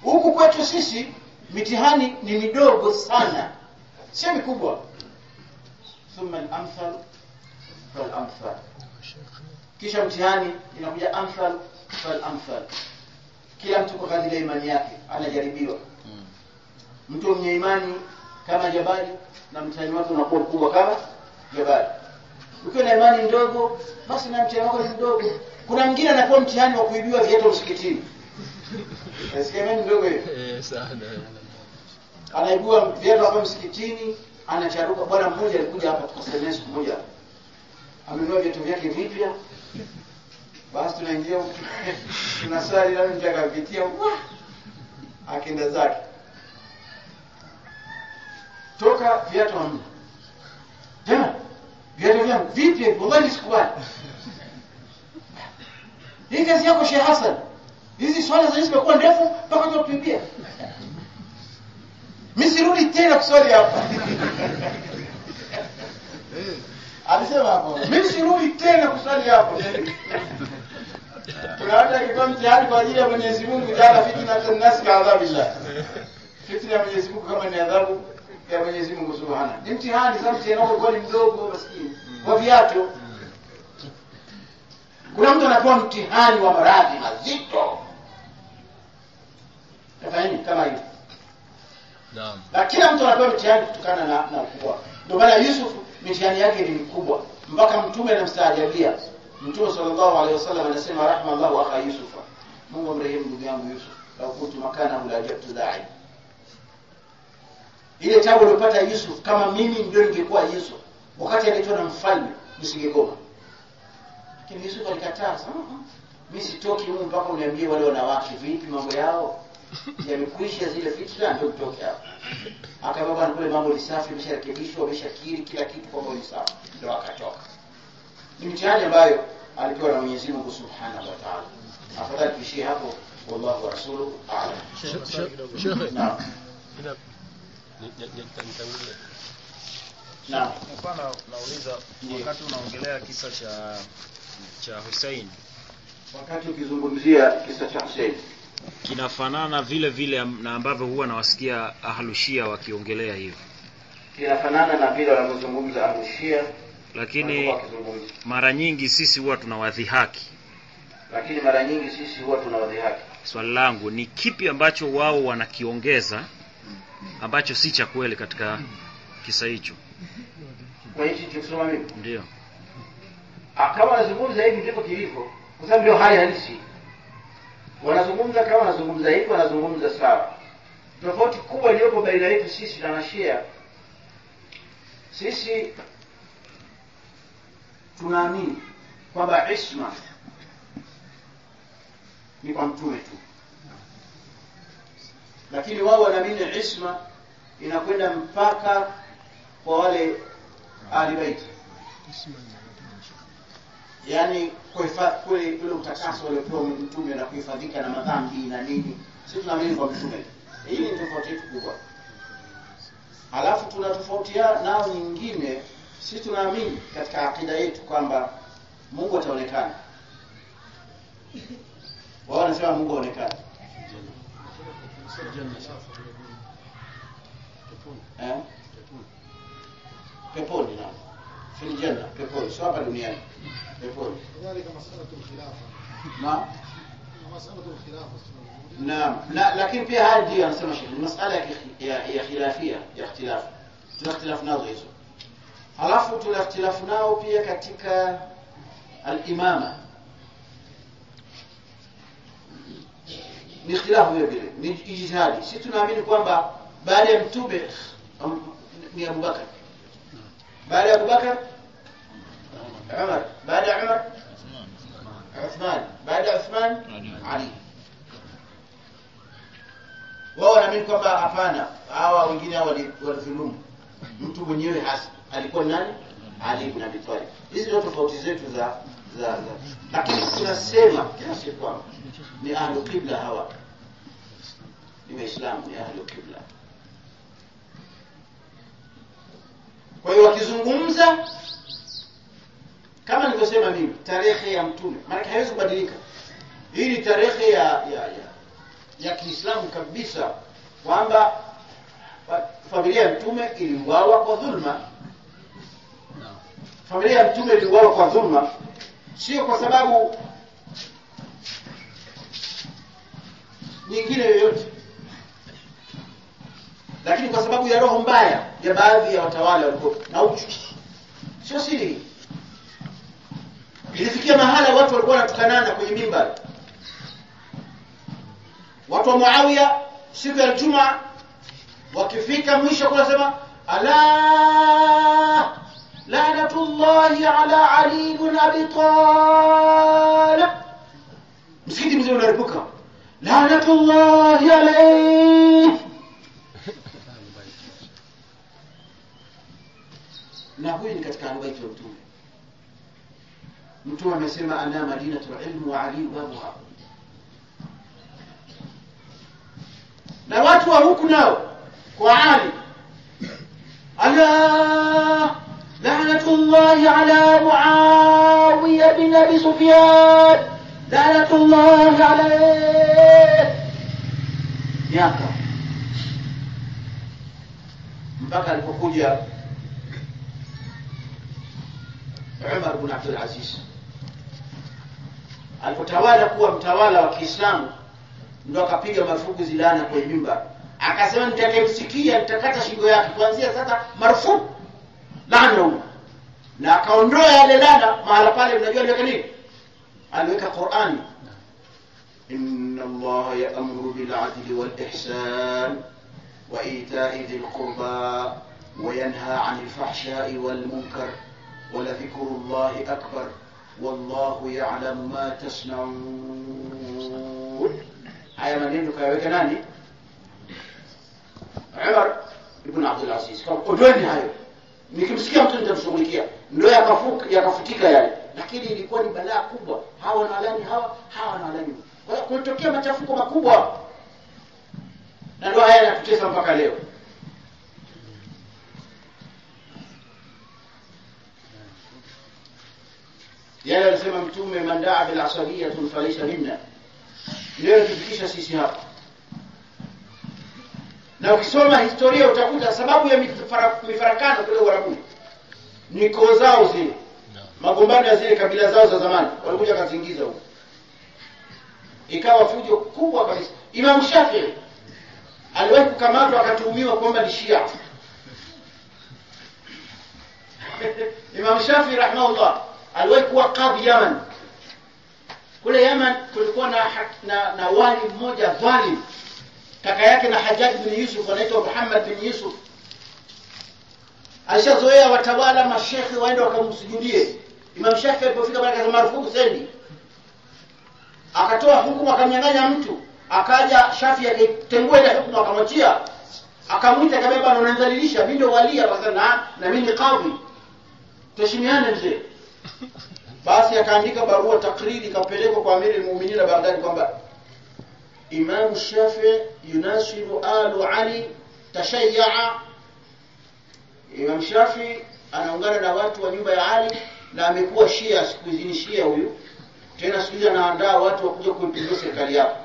Huku kwetu sisi mitihani ni midogo sana, sio mikubwa. Thumma al-amthal fal-amthal, kisha mtihani inakuja amthal fal-amthal. Kila mtu kwa kadri ya imani yake anajaribiwa. Mtu mwenye imani kama jabali, na mtihani wake unakuwa mkubwa kama jabali. Ukiwa na imani ndogo, basi na mtihani wako ni mdogo. Kuna mwingine anapewa mtihani wa kuibiwa viatu msikitini. Esikemeni ndogo hiyo. Sana. Anaibua viatu hapa msikitini, anacharuka. Bwana mmoja alikuja hapa tukasemea siku moja. Amenunua viatu vyake vipya. Basi tunaingia tunasali na mtu akapitia akaenda zake. toka viatu hamna. Tena viatu vyangu vipi? Wallahi sikubali. Hii kazi yako Sheikh Hassan. Hizi swala za zimekuwa ndefu mpaka tunakimbia. Mimi sirudi tena kuswali hapa. Alisema hapo, mimi sirudi tena kuswali hapo. Kuna watu akitoa mtihani kwa ajili ya Mwenyezi Mungu jana fitna tunasi ka adhabillah. Fitna ya Mwenyezi Mungu kama ni adhabu ya Mwenyezi Mungu Subhanahu. Ni mtihani za mtihani kwa ni mdogo maskini. Kwa viatu. Kuna mtu anapewa mtihani wa maradhi mazito. Tafahamu kama hivi. Naam. Na kila mtu anapewa mtihani kutokana na ukubwa. Ndio maana Yusuf mtihani yake ni mkubwa mpaka mtume anamstaajabia. Mtume sallallahu alaihi wasallam anasema rahmallahu akha Yusufa. Mungu amrehemu ndugu yangu Yusuf. Lau kuntu makana la jabtu da'i. Ile tabu aliyopata Yusuf kama mimi ndio ningekuwa Yusuf wakati anaitwa na mfalme nisingegoma. Lakini Yusuf alikataa sana. Mimi sitoki huko mpaka uniambie wale wanawake vipi mambo yao. Yamekwisha zile fitna ndio kutoka hapo. Akaambia bwana kule mambo ni safi, imesharekebishwa, imeshakiri kila kitu kwamba ni sawa. Ndio akatoka. Ni mtihani ambayo alipewa na Mwenyezi Mungu Subhanahu wa Ta'ala. Afadhali tuishie hapo. Wallahu wa rasuluhu a'lam. Sheikh. Naam. Naam. Mfano nauliza wakati unaongelea kisa cha Hussein. Wakati ukizungumzia kisa cha Hussein Kinafanana vile vile na ambavyo huwa nawasikia Ahlushia wakiongelea hivyo. Kinafanana na vile wanazungumza Ahlushia, lakini mara nyingi sisi huwa tunawadhihaki. Swali langu ni kipi ambacho wao wanakiongeza ambacho si cha kweli katika kisa hicho? Kwa hiyo tukisoma mimi ndio kama wanazungumza hivi ndivyo kilivyo, kwa sababu ndio hali halisi. Wanazungumza kama wanazungumza hivi, wanazungumza sawa. Tofauti kubwa iliyopo baina yetu sisi na Mashia, sisi tunaamini kwamba isma ni kwa mtume tu, lakini wao wanaamini isma inakwenda mpaka kwa wale ahli bait, yani kule utakaso waliopewa mtume na kuhifadhika na madhambi na nini. Sisi tunaamini kwa mtume. Hii ni tofauti kubwa. Halafu tunatofautiana nao nyingine, sisi tunaamini katika akida yetu kwamba Mungu ataonekana. Wao wanasema Mungu aonekana. Peponi na fil janna, peponi, sio hapa duniani. Peponi. Kadhalika mas'alatul khilafa. Mas'alatul khilafa. Naam, lakini pia hali ndio anasema Sheikh, masala ya khilafia, ya ikhtilaf. Tuna ikhtilaf nazo hizo. Halafu tuna ikhtilaf nao pia katika al-imama. Ni ikhtilaf vile vile, ni ijtihadi. Sisi tunaamini kwamba baada ya mtume ni Abu Bakar. Baada ya Abu Bakar Umar, baada ya Umar Uthman, baada ya Uthman Ali. Wao wanaamini kwamba hapana, hawa wengine hao walidhulumu. Mtu mwenyewe hasa alikuwa nani? Ali ibn Abi Talib. Hizi ndio tofauti zetu za lakini tunasema kiasi kwamba ni ahlul qibla hawa. Ni Waislamu, ni ahlul qibla. Kwa hiyo wakizungumza kama nilivyosema mimi, tarehe ya mtume maana haiwezi kubadilika. Hii ni tarehe ya Kiislamu kabisa, kwamba familia ya mtume iliuawa kwa dhulma. Familia ya mtume iliuawa kwa dhulma, sio kwa sababu nyingine yoyote, lakini kwa sababu ya roho mbaya ya baadhi ya watawala walikuwa na uchu. Sio siri. Ilifikia mahala watu walikuwa wanatukanana kwenye mimbari. Watu wa Muawiya siku ya Ijumaa wakifika mwisho kunasema ala la'natullahi ala Ali ibn Abi Talib. Msikiti mzima unaripuka, la'natullahi alayhi. wote ni katika ahlul bait wa mtume. Mtume amesema ana madinatul ilm wa ali babuha. Na watu wa huku nao kwa Ali, ala la'natullahi ala Muawiya bin Abi Sufyan, la'natullahi alayhi. Miaka mpaka alipokuja Umar ibn Abdul Aziz, alipotawala kuwa mtawala wa Kiislamu, ndio akapiga marufuku zilana kwa mimbar, akasema nitakayemsikia nitakata shingo yake kuanzia sasa, marufuku laana. Na akaondoa yale laana mahala pale. Mnajua aliweka nini? Aliweka Qur'ani, inna Allah ya'muru bil 'adli wal ihsan wa ita'i dhil qurba wa yanha 'anil fahsha'i wal munkar wa la dhikrullahi akbar wallahu ya'lamu ma tasna'un. Haya maneno kayaweka nani? Umar ibn Abdul Aziz. Kwa odweni hayo, nikimsikia mtu nitamshughulikia. Ndio yakafutika yale, lakini ilikuwa ni balaa kubwa. Hawa na alani hawa na alani. Kwa hiyo kulitokea machafuko makubwa, na ndio haya yanatutesa mpaka leo. Yale alisema mtume, man daa bil asabiyatun falaysa minna. Leo tufikisha sisi hapa. Na ukisoma historia utakuta sababu ya mifarakano kule Uarabuni ni koo zao zile, magombano ya zile kabila zao za zamani, walikuja kazingiza huko, ikawa fujo kubwa kabisa. Imam Shafi'i aliwahi kukamatwa akatuhumiwa kwamba ni Shia. Imam Shafi'i rahimahullah aliwahi kuwa kadhi Yaman. Kule Yaman kulikuwa na wali mmoja dhalim, kaka yake na Hajjaj bin Yusuf, anaitwa Muhammad bin Yusuf. Alishazoea watawala mashekhi waende wakamsujudie. Imam Shafi'i alipofika pale akasema marufuku sendi, akatoa hukumu akamnyang'anya mtu. Akaja Shafi'i akitengua ile hukumu akamwachia, akamwita kabeba, unanidhalilisha, mimi ndio wali. Akasema na mimi ni kadhi, tuheshimiane mzee. Basi akaandika barua takriri, kapelekwa kwa Amiri al-Mu'minin Baghdad kwamba Imam Shafi'i yunasibu alu Ali tashayya. Imam Shafi'i anaungana na watu wa nyumba ya Ali na amekuwa Shia siku hizi, ni Shia huyu tena. Siku hizi anaandaa watu wakuja kuipindua serikali yake.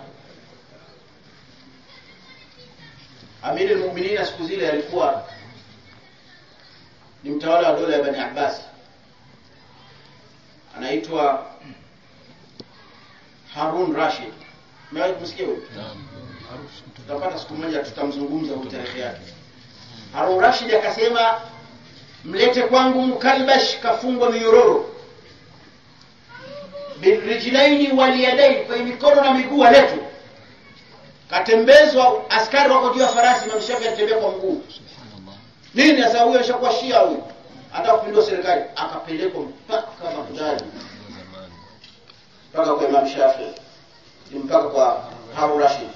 Amiri al-Mu'minin siku zile alikuwa ni mtawala wa dola ya Bani Abbas, anaitwa Harun Rashid. Mmewahi kumsikia huyo? Tutapata siku moja tutamzungumza kwa tarehe yake. Harun Rashid akasema mlete kwangu Mkalbash kafungwa minyororo, birijlaini waliyadaini, kwa mikono na miguu aletu. Katembezwa, askari wako juu ya farasi, Imam Shafi'i anatembea kwa mguu. Nini sasa? Huyo ashakuwa Shia huyo, anataka kupindua serikali. Akapelekwa mpaka Baghdad, mpaka kwa Imam Shafi'i, mpaka kwa Harun Rashid.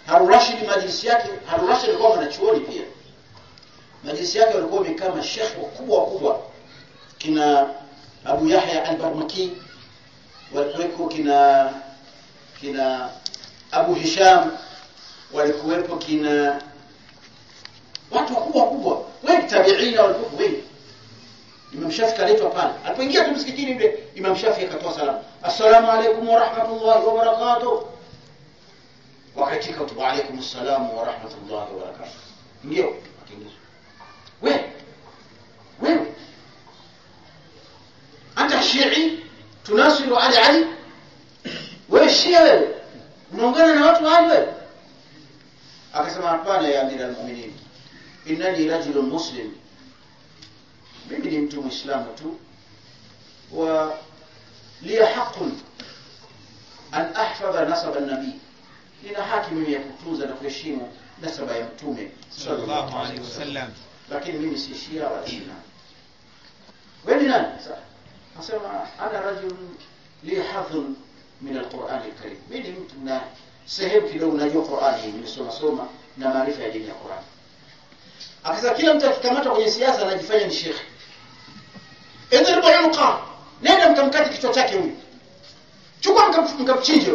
Harun Rashid majlisi yake, Harun Rashid alikuwa mwanachuoni pia. Majlisi yake walikuwa wamekaa mashekhi wakubwa, kina Abu Yahya al-Barmaki, walikuwepo kina Abu Hisham, walikuwepo kina watu wakubwa wengi, tabi'ina walikuwa wengi. Imam Shafi'i kaletwa pale. Alipoingia tu msikitini yule Imam Shafi'i akatoa salamu, assalamu alaykum wa rahmatullahi wa barakatuh. Wakatika wa alaykum assalam wa rahmatullahi wa barakatuh. Ndio akiingia, wewe anta Shii tunasiru Ali, wewe Shia, wewe unaungana na watu wale wewe? Akasema hapana ya Amir al-Mu'minin, innani rajulun muslim, mimi ni mtu Muislamu tu, wa li haqqun an ahfadha nasaba an-nabi, nina haki mimi ya kutunza na kuheshimu nasaba ya mtume sallallahu alaihi wasallam, lakini mimi si Shia wala Sunna. Wewe ni nani sasa? Asema ana rajul li hadhun min al-Qur'an al-Karim, mimi mtu na sehemu kidogo najua Qur'ani, nimesoma na maarifa ya dini ya Qur'ani. Akasema kila mtu akikamatwa kwenye siasa anajifanya ni shekhi. idribu unuqa, nenda mkamkate kichwa chake huyu, chukua mkamchinje.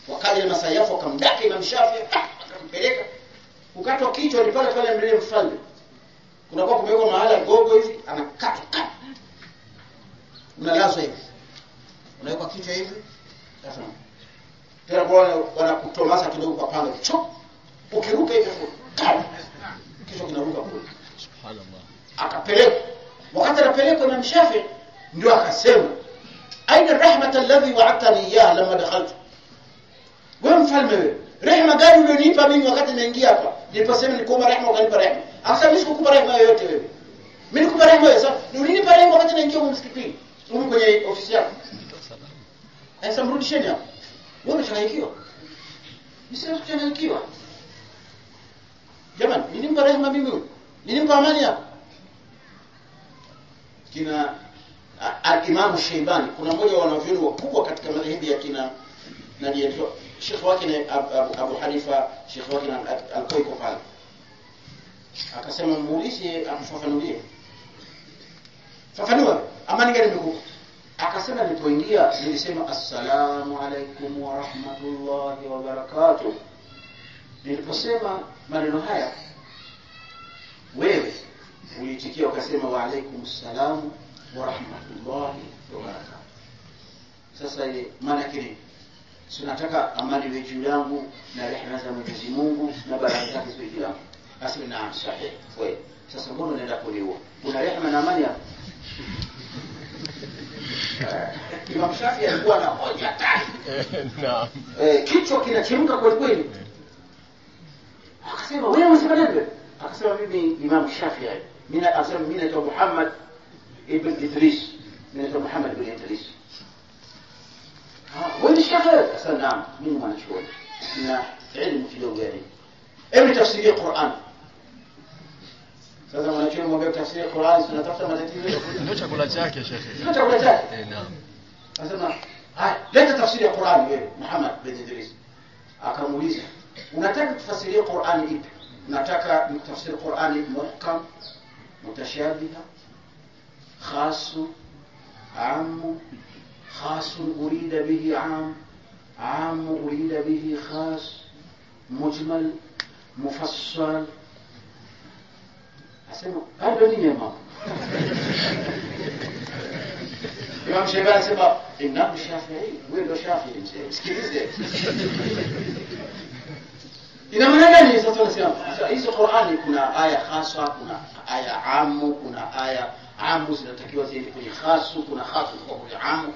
Wakaja na masayafu wakamdaka Imam Shafi'i, akampeleka kukatwa kichwa ni pale pale mbele mfalme. Kunakuwa kumewekwa mahala gogo hivi, anakatwa, unalazwa hivi, unawekwa kichwa hivi, tena kwa wanakutomasa kidogo kwa panga, ukiruka hivi kichwa kinaruka kule. Subhanallah. Akapeleka. Wakati anapeleka Imam Shafi'i ndio akasema, aina rahmat alladhi wa'adtani iyyaha lamma dakhaltu, wewe mfalme wewe, rehema gani ulionipa mimi wakati naingia hapa? Niliposema nikuomba rehema ukanipa rehema. Akasema mimi sikukupa rehema yoyote wewe. Mimi nikupa rehema wewe sasa. Ulinipa rehema wakati naingia huko msikitini. Huko kwenye ofisi yako. Sasa mrudisheni hapo. Wewe umechanganyikiwa. Mimi sikuchanganyikiwa. Jamani, nilimpa rehema mimi wewe. Nilimpa amani hapo. Kina al-Imam Shaybani, kuna mmoja wa wanavyuoni wakubwa katika madhehebu ya kina najiitwa Sheikh wake ni Abu Hanifa, Sheikh wake ni Al-Qaiko pale. Akasema muulize akufafanulie. Fafanua, amani gani imekupa? Akasema nilipoingia nilisema assalamu alaykum wa rahmatullahi wa barakatuh. Niliposema maneno haya wewe uliitikia ukasema wa alaykum assalam wa rahmatullahi wa barakatuh. Sasa maana yake tunataka amani iwe juu yangu na rehema za Mwenyezi Mungu na baraka zake ziwe juu yangu. Asema naam, sahihi. Wewe sasa mbona unaenda kuliua? Una rehema na amani hapo? Imam Shafi'i alikuwa na hoja tani. Naam. Kichwa kinachemka kwa kweli. Akasema wewe unasema nini? Akasema mimi Imam Shafi'i. Mimi naitwa Muhammad ibn Idris. Mimi naitwa Muhammad ibn Idris. wewe ni shekhe? Sasa naam, mimi mwanachuoni na elimu kidogo yani. Hebu tafsiri Qur'an. Sasa mwanachuoni mwambie tafsiri Qur'an, tunatafuta matatizo. Ndio chakula chake shekhe. Ndio chakula chake. Naam. Sasa haya, leta tafsiri ya Qur'an wewe Muhammad bin Idris. Akamuuliza, unataka tufasirie Qur'an ipi? Unataka tafsiri Qur'an muhkam, mutashabiha, khas, am, خاص أريد به عام، عام أريد به خاص، مجمل، مفصل. أسمع هذا نية ما. Imam Shaybani asema inna Shafi'i, wewe ndo Shafi'i, sikilize. Ina maana gani sasa tunasema? Hizo Qur'ani kuna aya khasa, kuna aya amu, kuna aya amu zinatakiwa ziende kwenye khasu, kuna khasu kwa kwenye amu.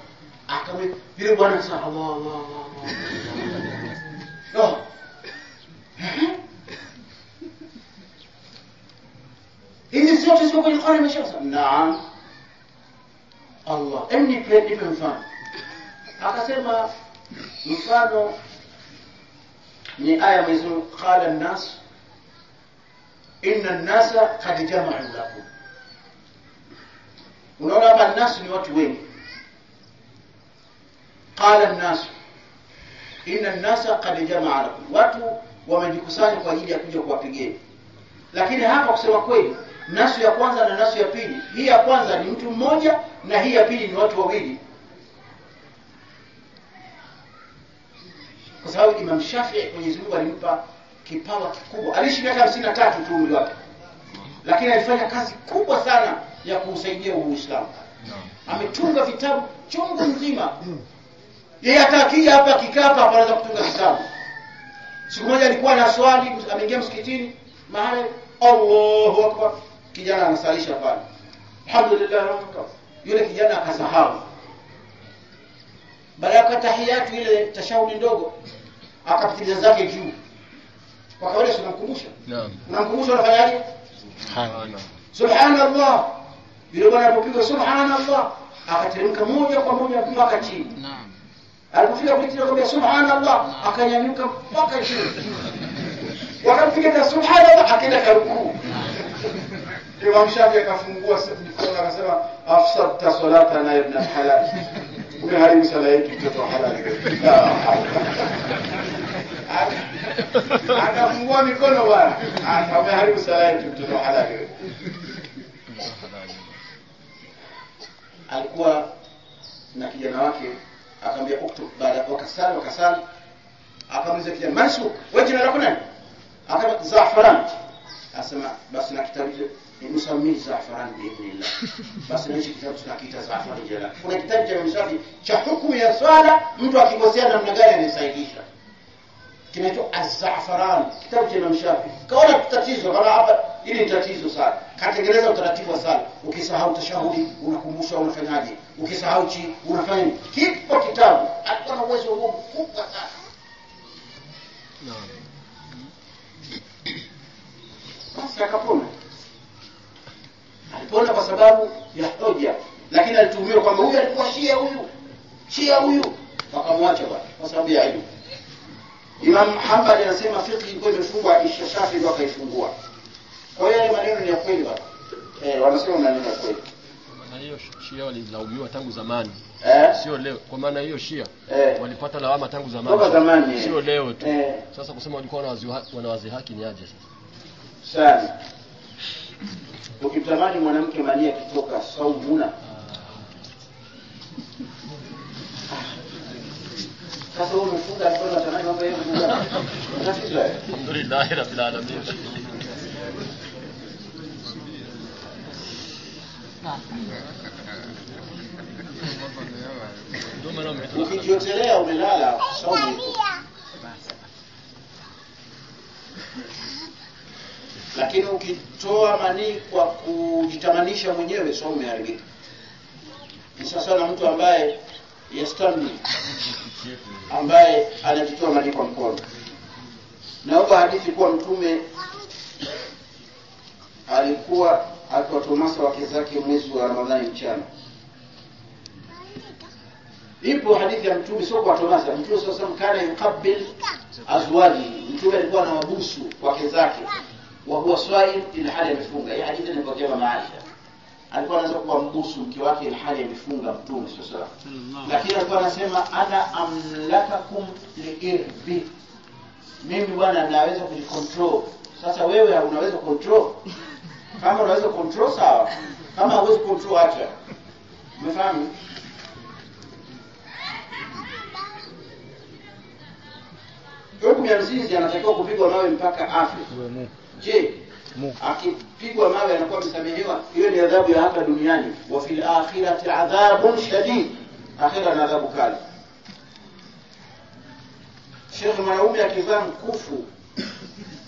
Akawe vile bwana sasa Allah. No. Hizi zote ziko kwenye Qur'ani mshasa. Naam. Allah. Emni ipe mfano. Akasema mfano ni aya Mwenyezi Mungu qala an-nas inna an-nasa qad jama'u lakum. Unaona hapa an-nas ni watu wengi. Qala an-nas inna an-nasa qad jama'a lakum, watu wamejikusanya kwa ajili ya kuja kuwapigeni. Lakini hapa kusema kweli, nasu ya kwanza na nasu ya pili, hii ya kwanza ni mtu mmoja na hii ya pili ni watu wawili. Kwa sababu Imam Shafi'i Mwenyezi Mungu alimpa kipawa kikubwa. Aliishi miaka 53 tu umri wake, lakini alifanya kazi kubwa sana ya kuusaidia Uislamu. Ametunga vitabu chungu nzima. Yeye atakija hapa kikaa hapa anaweza kutunga kitabu. Siku moja alikuwa na swali, ameingia msikitini, mahali Allahu Akbar, kijana anasalisha pale. Alhamdulillah rabbil. Yule kijana akasahau. Baada ya tahiyatu ile tashahudi ndogo, akapitia zake juu. Kwa kawaida tunamkumbusha. Naam. Unamkumbusha unafanyaje? Subhanallah. Subhanallah. Yule bwana alipopiga subhanallah, akateremka moja kwa moja mpaka chini. Naam. Alipofika kwenye kumwambia subhanallah, akanyanyuka mpaka chini. Wakampiga subhanallah, akaenda karukuu. Imam Shafi'i akafungua mikono akasema afsadta salatana ibn halal. Umeharibu sala yetu mtoto halal. Akafungua mikono bwana. Umeharibu sala yetu mtoto halal. alikuwa na kijana wake, akamwambia uktub, baada wakasali akamuuliza kijana, Mansuk, wewe jina lako nani? Akasema Zaafaran. Asema basi na kitabu Musammi Zaafaran biidhnillah. Basi na hicho kitabu tunakiita Zaafaran jela. Kuna kitabu cha Mshafi cha hukumu ya swala, mtu akikosea namna gani anisaidisha. Kinaitwa Az-Zaafaran, kitabu cha Mshafi. Kaona tatizo kama hapa, ili ni tatizo sana. Katengeneza utaratibu wa sala. Ukisahau tashahudi unakumbusha unafanyaje? Ukisahau chi unafanya nini? Kipo kitabu. Alikuwa na uwezo mkubwa sana. Basi akapona. Alipona kwa sababu ya hoja, lakini alituhumiwa kwamba huyu alikuwa Shia huyu. Wakamwacha bwana kwa sababu ya elimu. Imam Hanbali anasema fiqh ilikuwa imefungwa, Shafi ndio akaifungua. Kwa hiyo maneno ni ya kweli bwana. Wanasema maneno ya kweli. Maana hiyo Shia walilaumiwa tangu zamani. Sio leo. Kwa maana hiyo Shia walipata lawama tangu zamani. Toka zamani. Sio leo tu. Sasa kusema walikuwa wanawazi haki ni aje sasa? Sana. Ukitamani mwanamke mali akitoka saumuna. Sasa wewe umefunga ndio unatamani mambo yako bwana. Tatizo. Alhamdulillah rabbil alamin. Ukijiotelea umelala saumu. Lakini ukitoa manii kwa kujitamanisha mwenyewe saumu imeharibika. Ni sasa na mtu ambaye yastami, ambaye anajitoa manii kwa mkono. Naomba hadithi kuwa Mtume alikuwa akiwatomasa wake zake mwezi wa Ramadhani mchana. Ipo hadithi ya Mtume sio kwa Tomasa. Mtume sasa mkana yukabil azwaji. Mtume alikuwa anawabusu wake zake wa huwa swaim ila hali amefunga. Hii hadithi ni kwa jamaa Aisha. Alikuwa anaanza kuwambusu mke wake ila hali amefunga Mtume sasa. Lakini alikuwa anasema ana amlakakum liirbi. Mimi bwana naweza kujicontrol. Sasa wewe unaweza control? Kama unaweza control sawa. Kama huwezi control acha. Umefahamu? Hukumu ya mzinzi anatakiwa kupigwa mawe mpaka afe. Je, akipigwa mawe anakuwa msamehewa? Hiyo ni adhabu ya hapa duniani. Wa fil akhirati adhabun shadid. Akhira na adhabu kali. Sheikh, mwanaume akivaa mkufu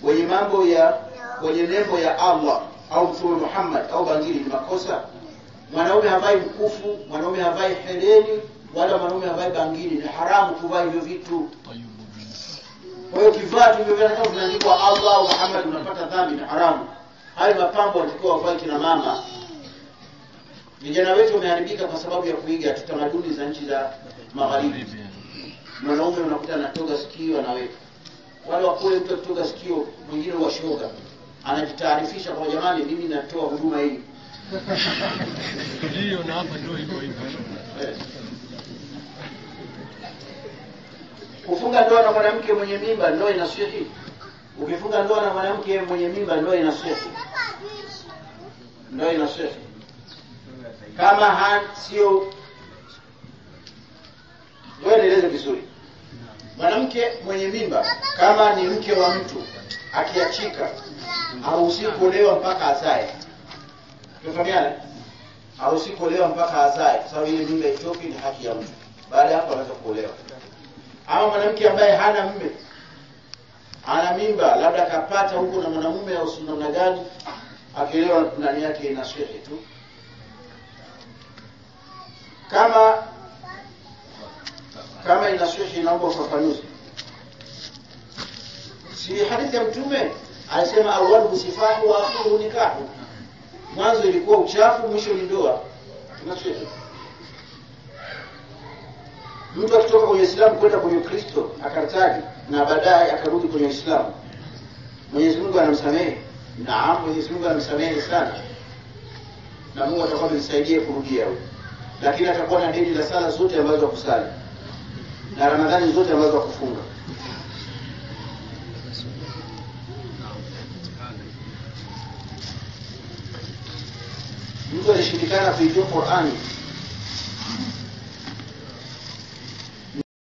wenye mambo ya wenye nembo ya Allah au Mtume Muhammad au bangili ni makosa? Mwanaume havai mkufu, mwanaume havai hereni, wala mwanaume havai bangili. Ni haramu kuvaa hivyo vitu. Kwa hiyo kivaa hivyo vitu vinaandikwa Allah au Muhammad unapata dhambi, ni haramu. Hayo mapambo yanatakiwa wavae kina mama. Vijana wetu wameharibika kwa sababu ya kuiga tamaduni za nchi za magharibi. Mwanaume unakuta anatoga sikio anaweka. Wale wakule mtu kutoga sikio, mwingine washoga. Anajitaarifisha kwa jamani, mimi natoa huduma hii. Ndio, na hapa ndio hivyo hivyo. Kufunga ndoa na mwanamke mwenye mimba ndoa inasihi. Ukifunga ndoa na mwanamke mwenye mimba ndoa inasihi. Ndoa inasihi. Kama sio, wewe nieleze vizuri. Mwanamke mwenye mimba kama ni mke wa mtu akiachika haruhusiwi kuolewa mpaka azae. Tumefahamana? Haruhusiwi kuolewa mpaka azae kwa sababu ile mimba itoke, ni haki ya mtu. Baada hapo anaweza kuolewa. Ama mwanamke ambaye hana mume, ana mimba labda akapata huko na mwanamume au namna gani, akiolewa ndani yake inashihi tu. Kama inashihi naomba ufafanuzi. Si hadithi ya Mtume alisema awwalu sifahu wa akhiru nikahu. Mwanzo ilikuwa uchafu, mwisho ni ndoa. Tunashihi. Mtu akitoka kwenye Uislamu kwenda kwenye Ukristo akartaji na baadaye akarudi kwenye Uislamu, Mwenyezi Mungu anamsamehe. Naam, Mwenyezi Mungu anamsamehe sana. Na Mungu atakuwa amemsaidia kurudia huyo. Lakini atakuwa na deni la sala zote ambazo akusali. Na Ramadhani zote ambazo akufunga. Mtu alishindikana kuijua Qur'ani